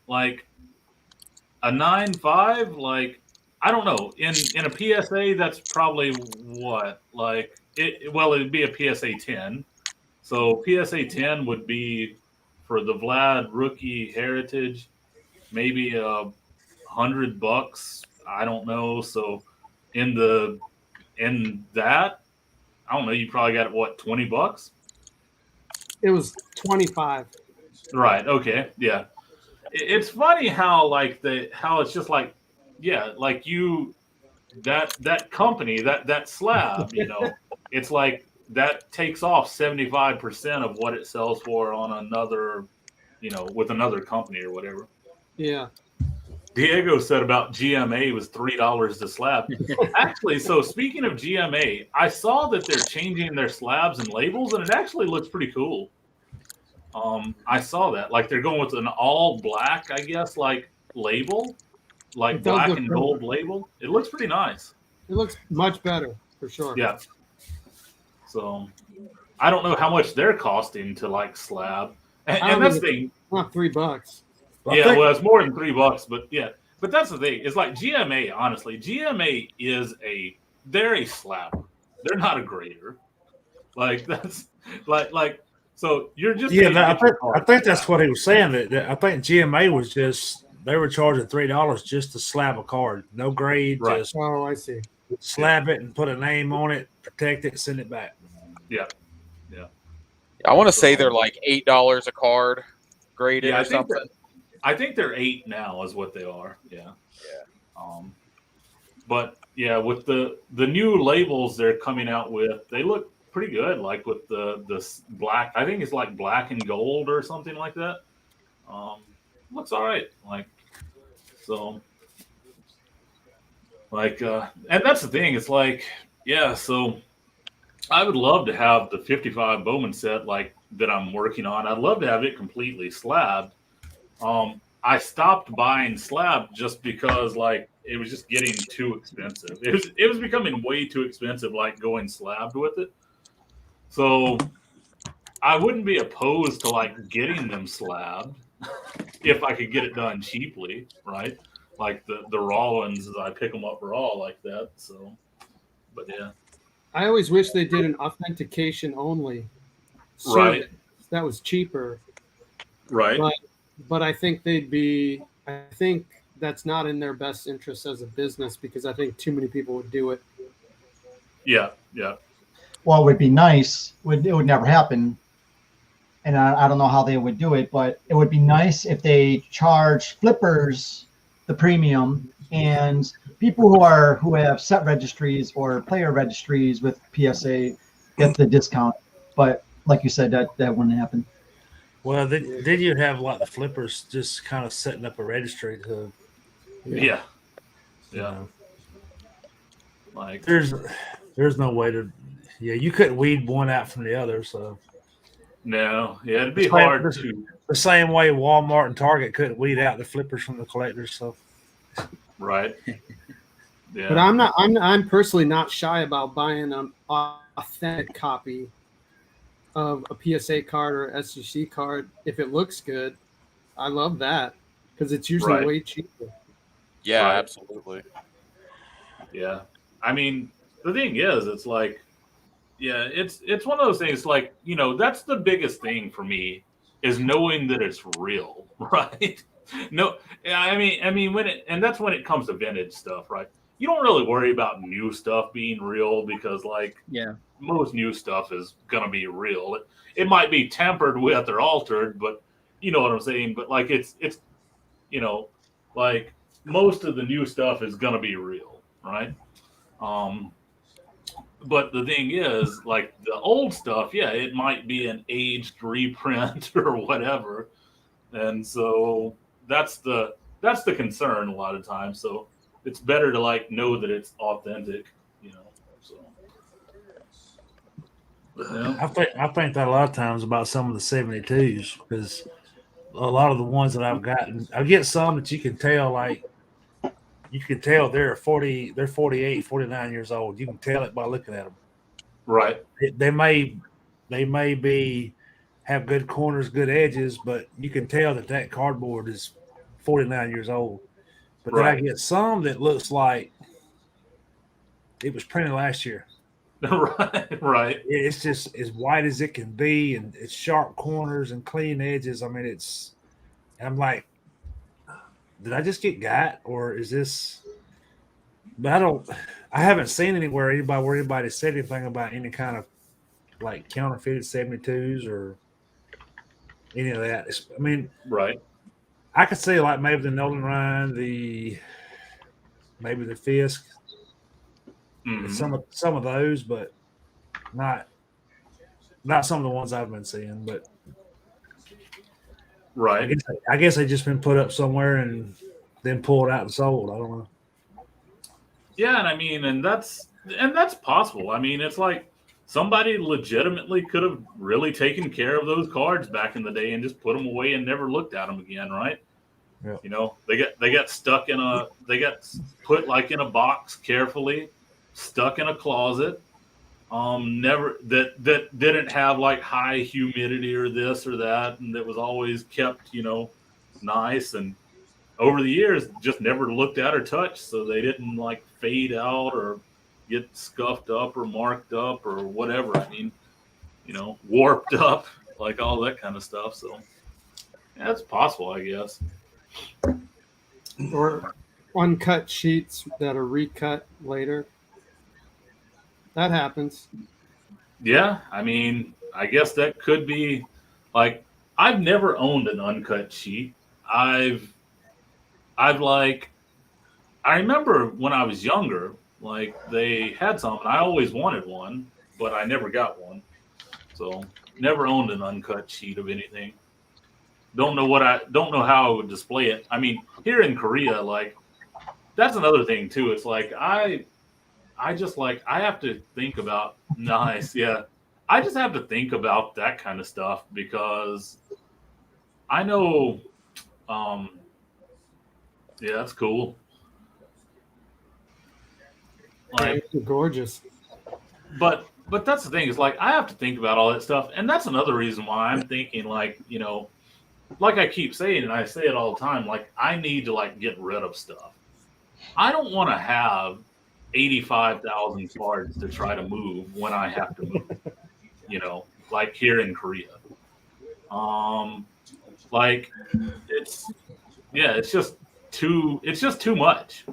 Like a 9.5, like, I don't know. In a PSA, that's probably what, like, it'd be a PSA 10. So PSA 10 would be, for the Vlad Rookie Heritage, maybe $100. I don't know. So in that, I don't know, you probably got what, $20? It was 25. Right. Okay. Yeah. It's funny how how it's just like, yeah, like that company, that slab, it's like that takes off 75% of what it sells for on another, with another company or whatever. Yeah. Diego said about GMA was $3 to slab. Actually, so speaking of GMA, I saw that they're changing their slabs and labels, and it actually looks pretty cool. I saw that, like, they're going with an all black, I guess, like, label, like black and gold label. It looks pretty nice. It looks much better for sure. Yeah. So I don't know how much they're costing to, like, slab, and that's the thing. Not $3. Yeah, well, it's more than $3, but yeah. But that's the thing. It's like GMA, honestly. GMA is they're a slabber. They're not a grader. Like, that's like so you're just I think that's what he was saying. That I think GMA was they were charging $3 just to slab a card, no grade. Right. Just I see. Slab it and put a name on it, protect it, send it back. Yeah. I want to say they're like $8 a card, graded Yeah, or something. I think they're 8 now is what they are. Yeah. But yeah, with the new labels they're coming out with, they look pretty good. Like with the black, I think it's like black and gold or something like that. Looks all right. Like so, like and that's the thing. It's like yeah. So I would love to have the 55 Bowman set like that I'm working on. I'd love to have it completely slabbed. I stopped buying slab just because like it was just getting too expensive. It was becoming way too expensive, like going slabbed with it. So I wouldn't be opposed to like getting them slabbed if I could get it done cheaply, right? Like the raw ones, I pick them up raw like that. So, but yeah, I always wish they did an authentication only service. Right. That was cheaper. Right. But I think I think that's not in their best interest as a business because I think too many people would do it. Yeah. Yeah. Well, it would be nice. It would never happen. And I don't know how they would do it, but it would be nice if they charge flippers the premium and people who have set registries or player registries with PSA get the discount. But like you said, that wouldn't happen. Well, then you'd have like the flippers just kind of setting up a registry to. Yeah. You know. Like there's no way to. Yeah, you couldn't weed one out from the other. So. No. Yeah, it'd be hard to. The same way Walmart and Target couldn't weed out the flippers from the collectors. So. Right. Yeah. But I'm personally not shy about buying an authentic copy of a PSA card or SGC card if it looks good. I love that because it's usually way cheaper. Yeah, absolutely. Yeah. I mean, the thing is, it's like, yeah, it's one of those things like, you know, that's the biggest thing for me is knowing that it's real, right? No, I mean, and that's when it comes to vintage stuff, right? You don't really worry about new stuff being real because, like, most new stuff is gonna be real. It might be tampered with or altered, but you know what I'm saying. But like, it's you know, like most of the new stuff is gonna be real, right? But the thing is, like the old stuff, yeah, it might be an aged reprint or whatever, and so that's the concern a lot of times. So it's better to like know that it's authentic, you know. So yeah. I think that a lot of times about some of the 72s because a lot of the ones that I've gotten, I get some that you can tell they're 48, 49 years old. You can tell it by looking at them. Right. They may have good corners, good edges, but you can tell that cardboard is 49 years old. But then I get some that looks like it was printed last year. Right. It's just as white as it can be, and it's sharp corners and clean edges. I mean, I'm like, did I just get got, or is this? But I haven't seen anywhere where anybody said anything about any kind of like counterfeited 72s or any of that. I mean, right. I could see like maybe the Nolan Ryan, maybe the Fisk, some of those, but not some of the ones I've been seeing. But right, I guess they just been put up somewhere and then pulled out and sold. I don't know. Yeah, and I mean, and that's possible. I mean, it's like somebody legitimately could have really taken care of those cards back in the day and just put them away and never looked at them again, right? Yeah. You know, they got put like in a box carefully, stuck in a closet. Never that didn't have like high humidity or this or that, and that was always kept, you know, nice, and over the years just never looked at or touched, so they didn't like fade out or get scuffed up or marked up or whatever. I mean, you know, warped up, like all that kind of stuff. So yeah, that's possible, I guess. Or uncut sheets that are recut later. That happens. Yeah, I mean, I guess that could be like I've never owned an uncut sheet. I've like I remember when I was younger, like they had some, and I always wanted one, but I never got one. So never owned an uncut sheet of anything. Don't know how I would display it. I mean, here in Korea, like that's another thing too. It's like I just like I have to think about nice, yeah. I just have to think about that kind of stuff because I know yeah, that's cool. Like They're gorgeous. But that's the thing is like I have to think about all that stuff, and that's another reason why I'm thinking like like I keep saying, and I say it all the time, like I need to like get rid of stuff. I don't want to have 85,000 cards to try to move when I have to move. Like here in Korea. Like it's just too much.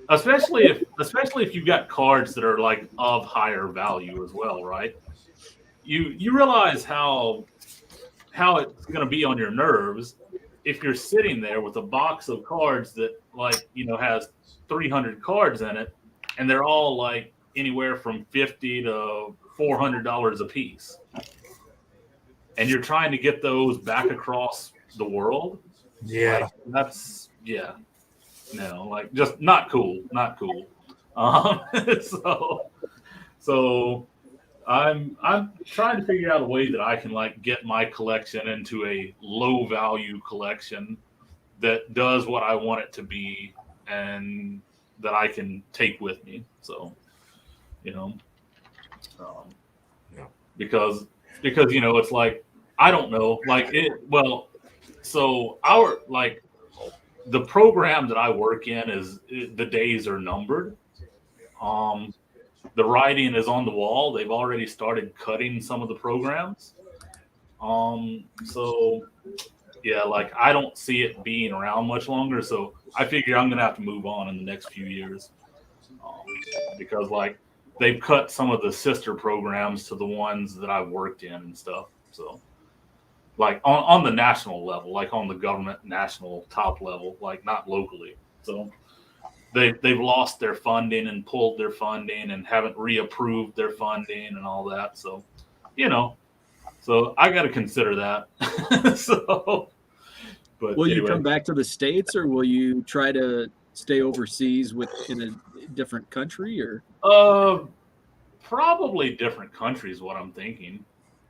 Especially if you've got cards that are like of higher value as well, right? You realize how it's going to be on your nerves if you're sitting there with a box of cards that like has 300 cards in it, and they're all like anywhere from $50 to $400 a piece, and you're trying to get those back across the world. Yeah, like, no, like just not cool. So I'm trying to figure out a way that I can like get my collection into a low value collection that does what I want it to be and that I can take with me. So, because it's like I don't know, like it. Well, so the program that I work in the days are numbered. The writing is on the wall. They've already started cutting some of the programs. So yeah, like I don't see it being around much longer. So I figure I'm gonna have to move on in the next few years because like they've cut some of the sister programs to the ones that I've worked in and stuff. So like on the national level, like on the government national top level, like not locally. So they've lost their funding and pulled their funding and haven't reapproved their funding and all that. So, so I got to consider that. But will anyway. you come back to the States, or will you try to stay overseas in a different country, or? Probably different countries. What I'm thinking,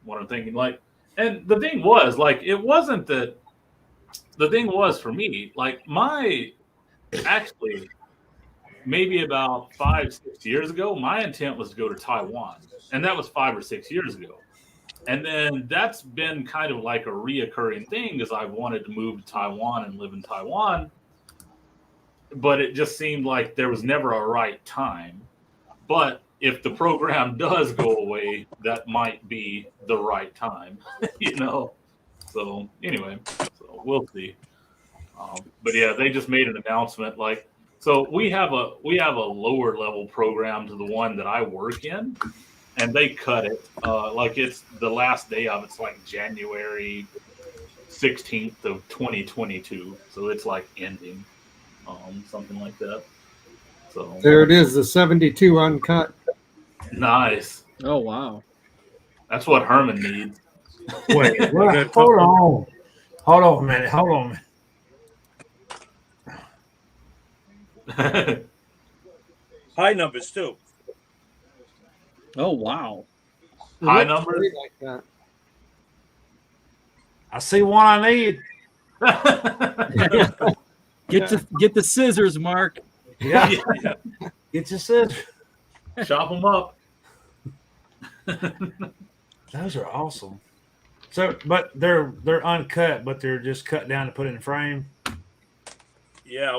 like, and the thing was like, it wasn't that. The thing was for me, like actually. Maybe about 5-6 years ago, my intent was to go to Taiwan, and that was 5 or 6 years ago. And then that's been kind of like a reoccurring thing because I've wanted to move to Taiwan and live in Taiwan, but it just seemed like there was never a right time. But if the program does go away, that might be the right time, So anyway, so we'll see. But yeah, they just made an announcement like. So we have a lower level program to the one that I work in, and they cut it. Like it's the last day of it's like January 16th of 2022. So it's like ending, something like that. So there it is, the 72 uncut. Nice. Oh wow, that's what Herman needs. Wait, hold on a minute. High numbers too. Oh wow, high numbers like that. I see one I need. Get the scissors, Mark. Yeah. Get your scissors. Chop them up. Those are awesome. So, but they're uncut, but they're just cut down to put in a frame. Yeah,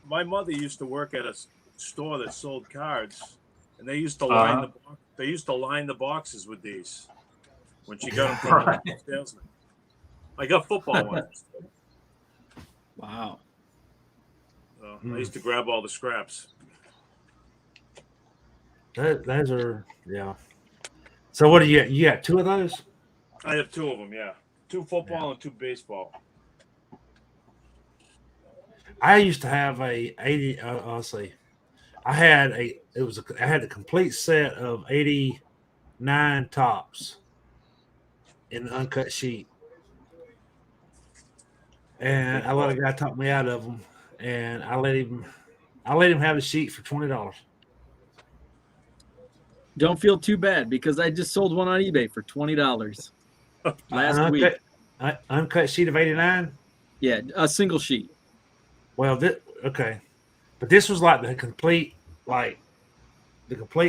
my mother used to work at a store that sold cards, and they used to line the boxes with these when she got them from the salesman. I got football ones. Wow. So I used to grab all the scraps. Those are So what do you got 2 of those? I have 2 of them. Yeah, 2 football and 2 baseball. I used to have a 80. Let's see. I had the complete set of 89 tops in the uncut sheet, and I let a guy talk me out of them, and I let him have the sheet for $20. Don't feel too bad because I just sold one on eBay for $20 last week. Uncut sheet of 89. Yeah, a single sheet. Well, okay, but this was like the complete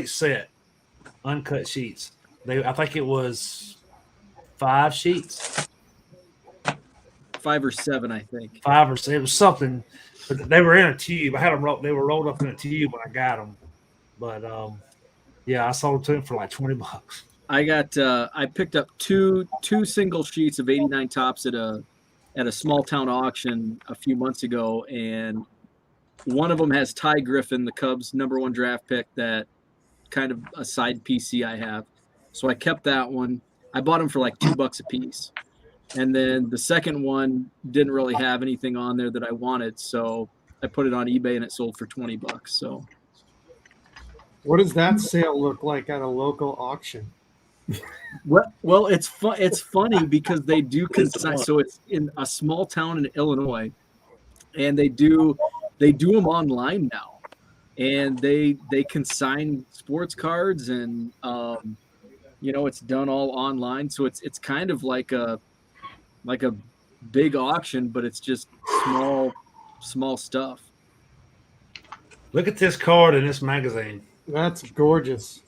set, uncut sheets. I think it was 5 sheets, 5 or 7, I think. 5 or 6. It was something, but they were in a tube. I had them they were rolled up in a tube when I got them, but yeah, I sold to him for like $20. I picked up two single sheets of 89 tops at a small town auction a few months ago, and one of them has Ty Griffin, the Cubs #1 draft pick, that kind of a side PC I have. So I kept that one. I bought them for like $2 a piece. And then the second one didn't really have anything on there that I wanted, so I put it on eBay and it sold for $20. So What does that sale look like at a local auction? well, it's funny because they do consign. So it's in a small town in Illinois, and they do them online now, and they consign sports cards, and it's done all online. So it's kind of like a big auction, but it's just small stuff. Look at this card in this magazine. That's gorgeous.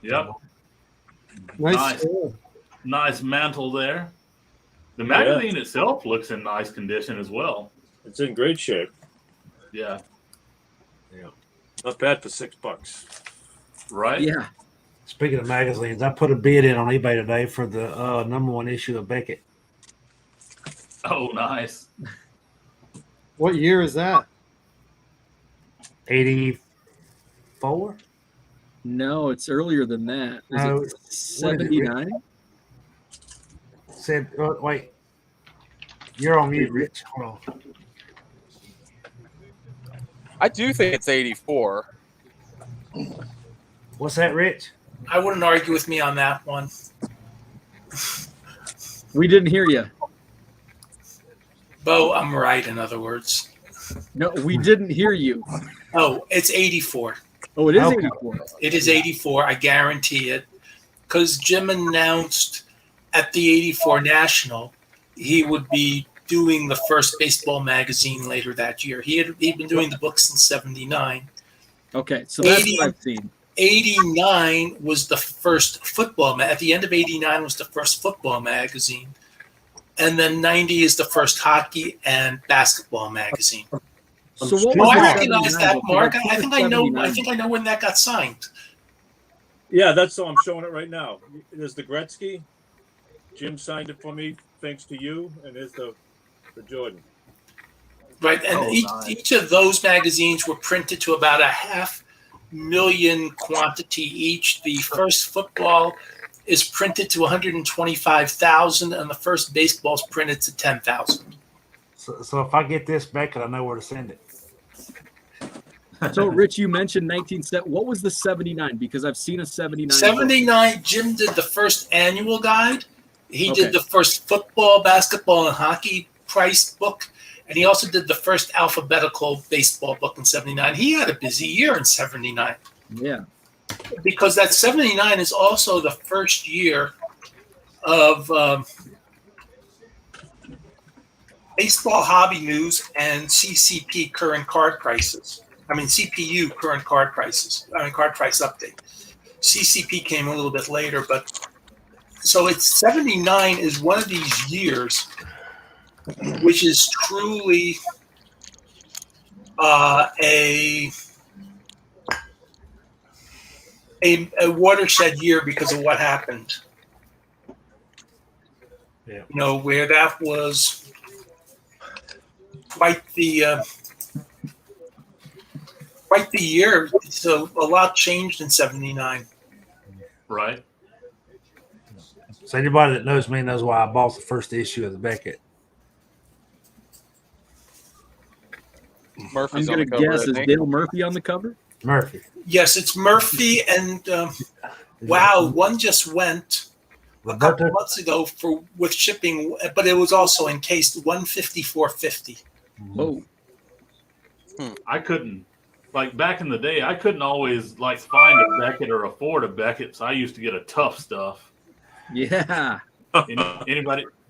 Yep. Nice. Nice mantle there. The magazine itself looks in nice condition as well. It's in great shape. Yeah. Not bad for $6. Right? Yeah. Speaking of magazines, I put a bid in on eBay today for the #1 issue of Beckett. Oh, nice. What year is that? 84? No, it's earlier than that. Is it 79? Said, wait. You're on mute, Rich. Hold on. I do think it's 84. What's that, Rich? I wouldn't argue with me on that one. We didn't hear you. Bo, I'm right, in other words. No, we didn't hear you. Oh, it's 84. Oh, it is Okay. 84. It is 84. I guarantee it. Because Jim announced at the 84 National he would be doing the first baseball magazine later that year. He'd been doing the book since 79. Okay, so that's what I've seen. 89 was the first football. At the end of 89 was the first football magazine. And then 90 is the first hockey and basketball magazine. So what Oh, was I the recognize 79 that, book? Mark. Because I think I know. 79. I think I know when that got signed. Yeah, that's so I'm showing it right now. There's the Gretzky. Jim signed it for me, thanks to you, and there's the Jordan. Right, and each of those magazines were printed to about 500,000 quantity each. The first football is printed to 125,000, and the first baseball is printed to 10,000. So if I get this back, I know where to send it. So, Rich, you mentioned 1970. What was the 79? Because I've seen a 79. 79, Jim did the first annual guide. He Okay. did the first football, basketball, and hockey price book. And he also did the first alphabetical baseball book in 79. He had a busy year in 79. Yeah. Because that 79 is also the first year of baseball hobby news and CCP current card prices. I mean, CPU current card prices. I mean, card price update. CCP came a little bit later, but so it's 79 is one of these years which is truly a watershed year because of what happened. Yeah. You know, where that was quite the year. So a lot changed in 79. Right. So anybody that knows me knows why I bought the first issue of the Beckett. Murphy's I'm on the gonna cover. guess, is isn't he? Dale Murphy on the cover? Murphy. Yes, it's Murphy, and wow, one just went a couple Roberto. months ago with shipping, but it was also encased 154.50. Whoa. I couldn't, like back in the day, I couldn't always like find a Beckett or afford a Beckett, so I used to get a Tough Stuff. Yeah.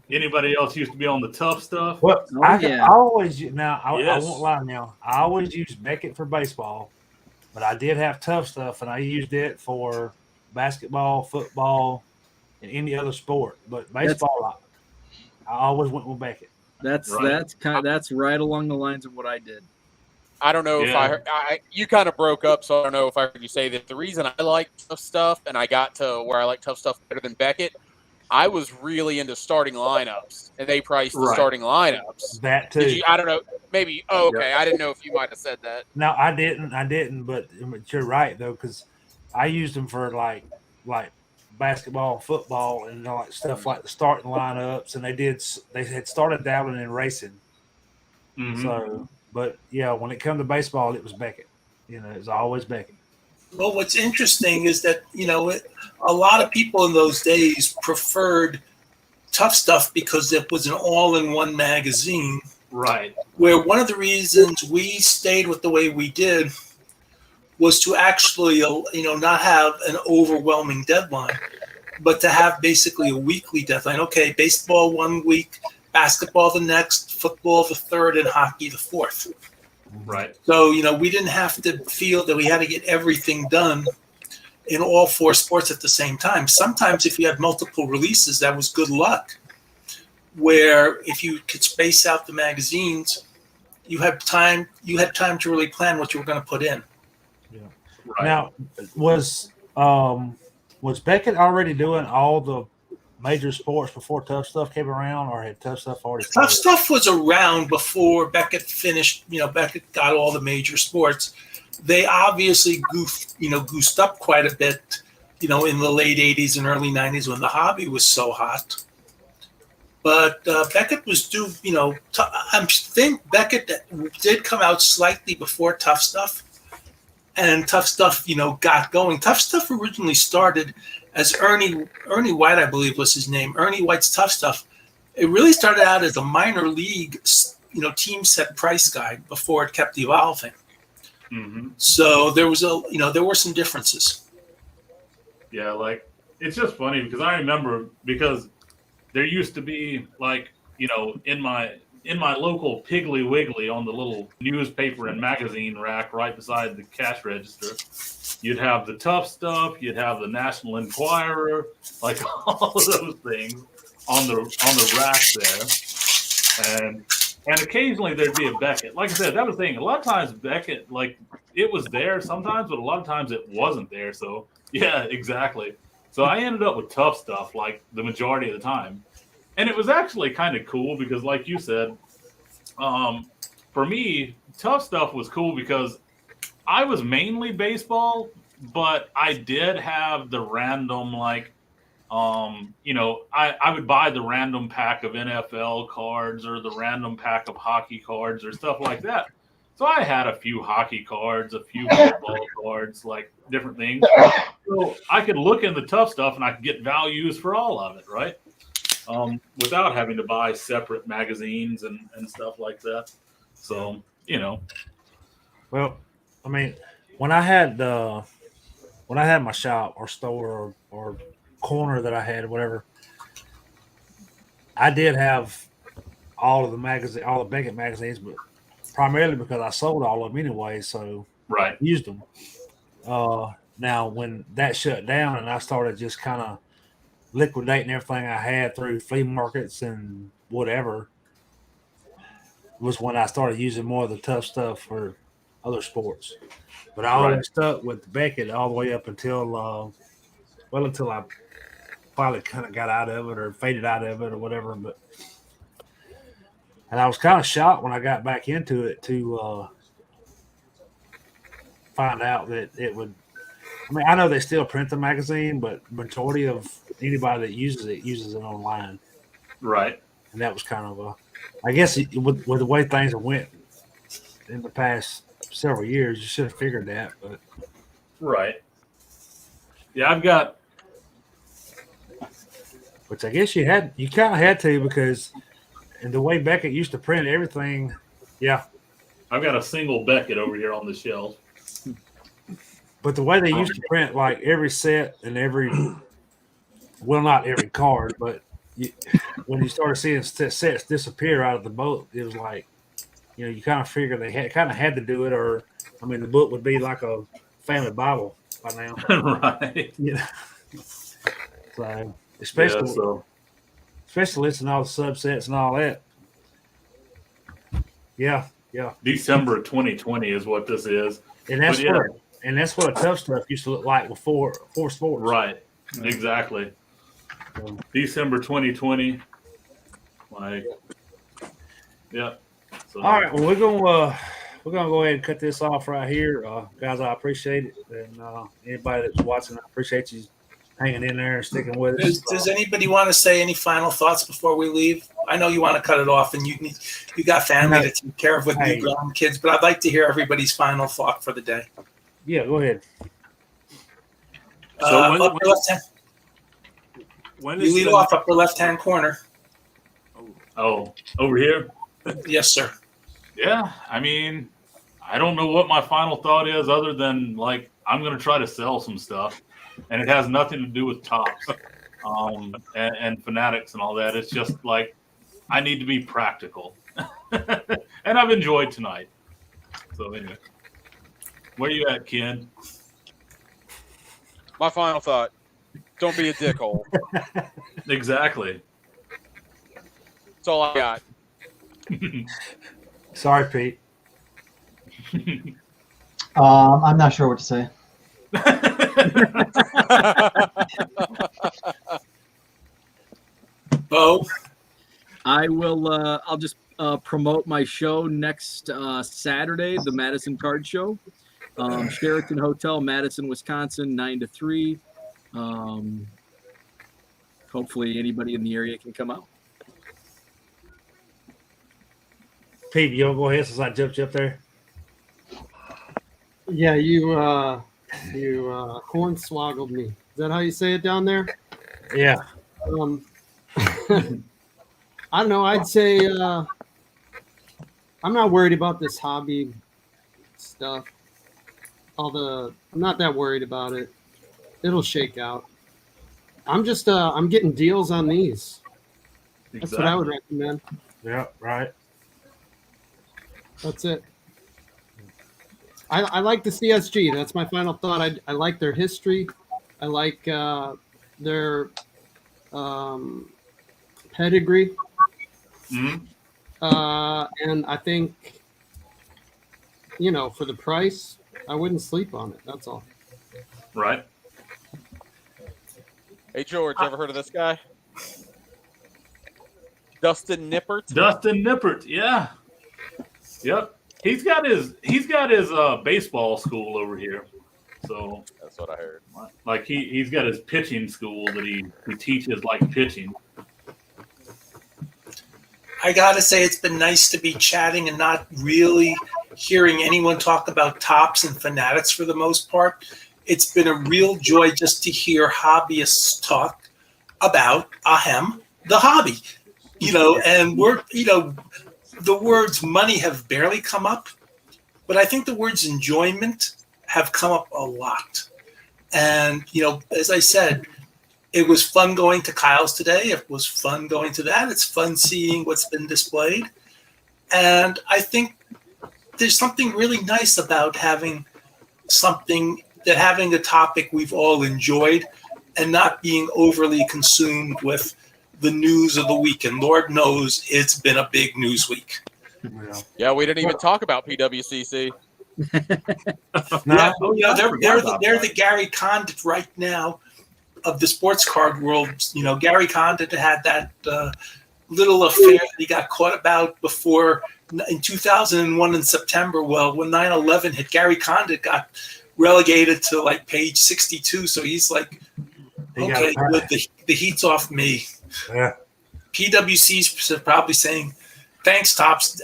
Anybody else used to be on the Tough Stuff? Well, Oh, I yeah. always now. I Yes. won't lie. Now I always use Beckett for baseball, but I did have Tough Stuff, and I used it for basketball, football, and any other sport. But baseball, I always went with Beckett. That's Right. that's right along the lines of what I did. I don't know if I Yeah. heard, you kind of broke up, so I don't know if I heard you say that. The reason I like Tough Stuff and I got to where I like Tough Stuff better than Beckett, I was really into starting lineups, and they priced the Right. starting lineups. That too. Did you? I don't know. Maybe. Oh, okay. I didn't know if you might have said that. No, I didn't. But you're right though, because I used them for like basketball, football, and like stuff like the starting lineups. And they had started dabbling in racing. Mhm. So, but yeah, when it came to baseball, it was Beckett. It was always Beckett. Well, what's interesting is that, a lot of people in those days preferred Tough Stuff because it was an all-in-one magazine, Right. where one of the reasons we stayed with the way we did was to actually, not have an overwhelming deadline, but to have basically a weekly deadline. Okay, baseball 1 week, basketball the next, football the third, and hockey the fourth. Right. So, we didn't have to feel that we had to get everything done in all four sports at the same time. Sometimes if you had multiple releases, that was good luck. Where if you could space out the magazines, you had time to really plan what you were going to put in. Right. Now, was Beckett already doing all the major sports before Tough Stuff came around, or had Tough Stuff already started? Tough Stuff was around before Beckett finished. Beckett got all the major sports. They obviously goosed up quite a bit, in the late 80s and early 90s when the hobby was so hot. But Beckett was due, I think Beckett did come out slightly before Tough Stuff. And Tough Stuff, got going. Tough Stuff originally started as Ernie White, I believe was his name. Ernie White's Tough Stuff. It really started out as a minor league, team set price guide before it kept evolving. Mm-hmm. So there was there were some differences. Yeah, like it's just funny because I remember because there used to be like in my local Piggly Wiggly on the little newspaper and magazine rack right beside the cash register, you'd have the Tough Stuff, you'd have the National Enquirer, like all of those things on the rack there, and occasionally there'd be a Beckett. Like I said, that was the thing. A lot of times Beckett, like it was there sometimes, but a lot of times it wasn't there. So yeah, exactly. So I ended up with Tough Stuff like the majority of the time. And it was actually kind of cool because, like you said, for me, Tough Stuff was cool because I was mainly baseball, but I did have the random, like, I would buy the random pack of NFL cards or the random pack of hockey cards or stuff like that. So I had a few hockey cards, a few football cards, like different things. So I could look in the Tough Stuff and I could get values for all of it, right? Without having to buy separate magazines and stuff like that. So, Well, I mean, when I had my shop or store or corner that I had, whatever, I did have all of the Beckett magazines, but primarily because I sold all of them anyway, so right. I used them. Now, when that shut down and I started just kind of liquidating everything I had through flea markets and whatever, was when I started using more of the Tough Stuff for other sports. But I always stuck with Beckett all the way up until I finally kind of got out of it or faded out of it or whatever. And I was kind of shocked when I got back into it to find out that it would I mean, I know they still print the magazine, but majority of anybody that uses it online. Right. And that was kind of I guess with the way things have went in the past several years, you should have figured that. But right. Yeah, I've got. Which I guess you kind of had to, because in the way Beckett used to print everything. Yeah. I've got a single Beckett over here on the shelf. But the way they used to print like every set and well, not every card, but when you started seeing sets disappear out of the book, it was like, you kind of figure they had to do it, or I mean, the book would be like a family Bible by now. Right. Yeah. So especially listing all the subsets and all that. Yeah. December 2020 is what this is. And that's what a Tough Stuff used to look like before sports. Right. Exactly. December 2020. Yeah. So. All right. Well, we're gonna go ahead and cut this off right here, guys. I appreciate it, and anybody that's watching, I appreciate you hanging in there and sticking with us. Does anybody want to say any final thoughts before we leave? I know you want to cut it off, and you got family to take care of with new grandkids, but I'd like to hear everybody's final thought for the day. Yeah, go ahead. When you lead off upper left-hand corner. Oh, over here? Yes, sir. Yeah, I mean, I don't know what my final thought is other than, I'm going to try to sell some stuff, and it has nothing to do with Topps and Fanatics and all that. It's just I need to be practical. And I've enjoyed tonight. So anyway, where you at, Ken? My final thought: don't be a dickhole. Exactly. That's all I got. Sorry, Pete. I'm not sure what to say. Bo? I will. I'll just promote my show next Saturday, the Madison Card Show, Sheraton Hotel, Madison, Wisconsin, 9 to 3. Hopefully, anybody in the area can come out. Pete, you want to go ahead since I jumped you up there? Yeah, you hornswoggled me. Is that how you say it down there? Yeah. I don't know. I'd say I'm not worried about this hobby stuff. I'm not that worried about it. It'll shake out. I'm just I'm getting deals on these. That's what I would recommend. Yeah, right. That's it. I like the CSG. That's my final thought. I like their history. I like their pedigree. Mm-hmm. And I think, for the price, I wouldn't sleep on it. That's all. Right. Hey, George, ever heard of this guy? Dustin Nippert? Dustin Nippert, yeah. Yep. He's got his baseball school over here. So that's what I heard. He's got his pitching school that he teaches pitching. I gotta say, it's been nice to be chatting and not really hearing anyone talk about Topps and Fanatics for the most part. It's been a real joy just to hear hobbyists talk about the hobby. And we're the words money have barely come up, but I think the words enjoyment have come up a lot. And, as I said, it was fun going to Kyle's today. It was fun going to that. It's fun seeing what's been displayed. And I think there's something really nice about having a topic we've all enjoyed and not being overly consumed with the news of the week. And Lord knows it's been a big news week. Yeah, we didn't even talk about PWCC. They're the Gary Condit right now of the sports card world. Gary Condit had that little affair that he got caught about before in 2001 in September. Well, when 9/11 hit, Gary Condit got relegated to like page 62. So he's like, He got okay, a- good. The heat's off me. Yeah. PWC's probably saying, thanks, Tops.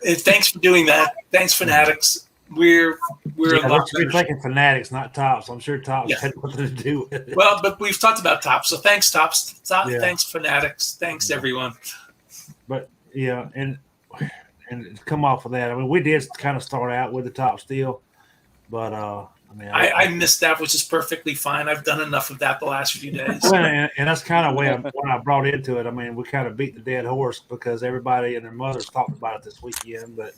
Thanks for doing that. Thanks, Fanatics. We're Yeah, a lot we should be better. thinking Fanatics, not Tops. I'm sure Tops Yeah. had nothing to do with it. Well, but we've talked about Tops, so thanks, Tops. Yeah. Thanks, Fanatics. Thanks, everyone. But yeah, and to come off of that, I mean, we did kind of start out with the Tops deal, but I mean, I missed that, which is perfectly fine. I've done enough of that the last few days. well, and that's kind of when I brought into it. I mean, we kind of beat the dead horse because everybody and their mothers talked about it this weekend, but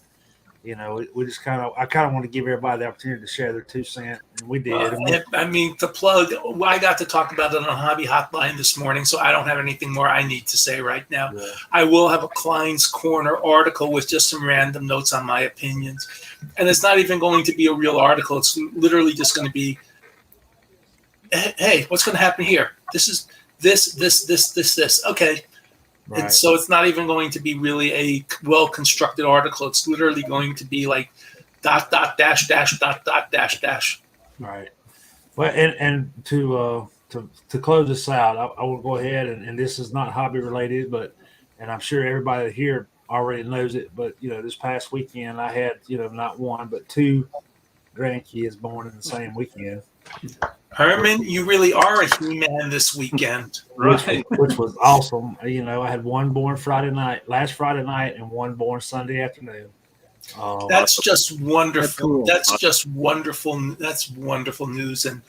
you know, we just I kind of want to give everybody the opportunity to share their 2 cents, and we did. I mean, to plug, I got to talk about it on Hobby Hotline this morning, so I don't have anything more I need to say right now. Yeah. I will have a Klein's Corner article with just some random notes on my opinions. And it's not even going to be a real article. It's literally just going to be, hey, what's going to happen here? This is this. Okay. Right. And so it's not even going to be really a well-constructed article. It's literally going to be like ... dash dash. Right. Well, and to close this out, I will go ahead and this is not hobby related, and I'm sure everybody here already knows it. But you know, this past weekend I had not 1 but 2 grandkids born in the same weekend. Herman, you really are a He-Man this weekend. Which was awesome. You know, I had 1 born last Friday night, and 1 born Sunday afternoon. That's just wonderful. That's cool. That's just wonderful. That's wonderful news. And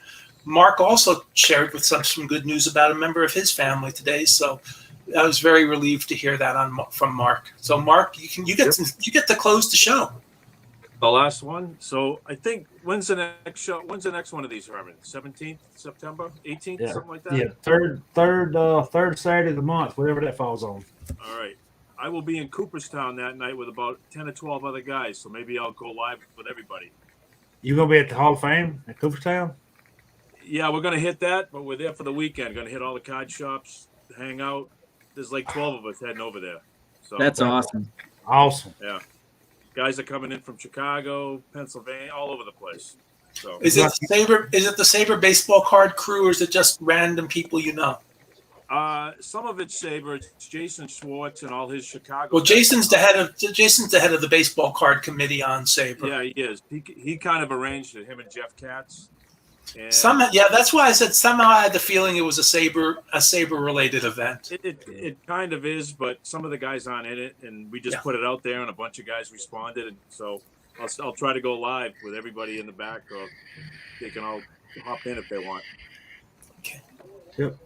Mark also shared with us some good news about a member of his family today. So I was very relieved to hear that from Mark. So Mark, you get to close the show. The last one. So I think when's the next show? When's the next one of these, Herman? 17th September, 18th, Yeah. something like that. Yeah, third Saturday of the month, whatever that falls on. All right. I will be in Cooperstown that night with about 10 or 12 other guys, so maybe I'll go live with everybody. You gonna be at the Hall of Fame at Cooperstown? Yeah, we're gonna hit that, but we're there for the weekend. Gonna hit all the card shops, hang out. There's like 12 of us heading over there. So That's awesome. Awesome. Yeah. Guys are coming in from Chicago, Pennsylvania, all over the place. So Is it the Sabre baseball card crew, or is it just random people you know? some of it's Sabre. It's Jason Schwartz and all his Chicago. Well, Jason's the head of the baseball card committee on Sabre. Yeah, he is. He kind of arranged it. Him and Jeff Katz. And that's why I said somehow I had the feeling it was a Sabre related event. It kind of is, but some of the guys aren't in it, and we just put it out there, and a bunch of guys responded, and so I'll try to go live with everybody in the back, or they can all hop in if they want. Okay. Yep.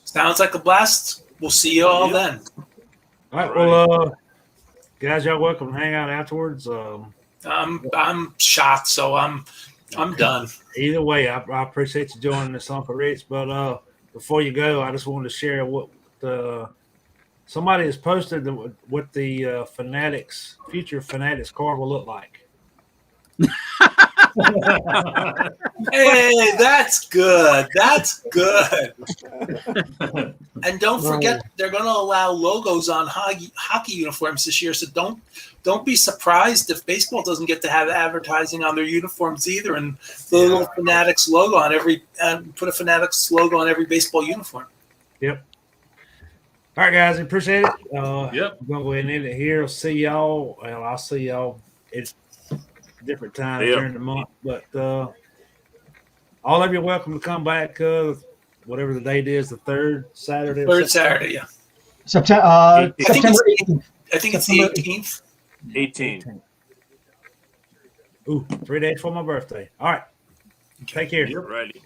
Sounds like a blast. We'll see you all then. All right. Well, guys, y'all welcome to hang out afterwards. I'm shot, so I'm done. Either way, I appreciate you joining us, Uncle Rich. But before you go, I just wanted to share what somebody has posted what the future Fanatics card will look like. Hey, that's good. That's good. And don't forget, they're going to allow logos on hockey uniforms this year. So don't be surprised if baseball doesn't get to have advertising on their uniforms either. And the little Fanatics logo on put a Fanatics logo on every baseball uniform. Yep. All right, guys, appreciate it. Yep. I'm gonna go ahead and end it here. I'll see y'all. Well, I'll see y'all at different times during the month. But all of you are welcome to come back. Whatever the date is, the third Saturday. Saturday, yeah. September 18th. I think it's the 18th. 18. Ooh, 3 days for my birthday. All right. Take care. Righty.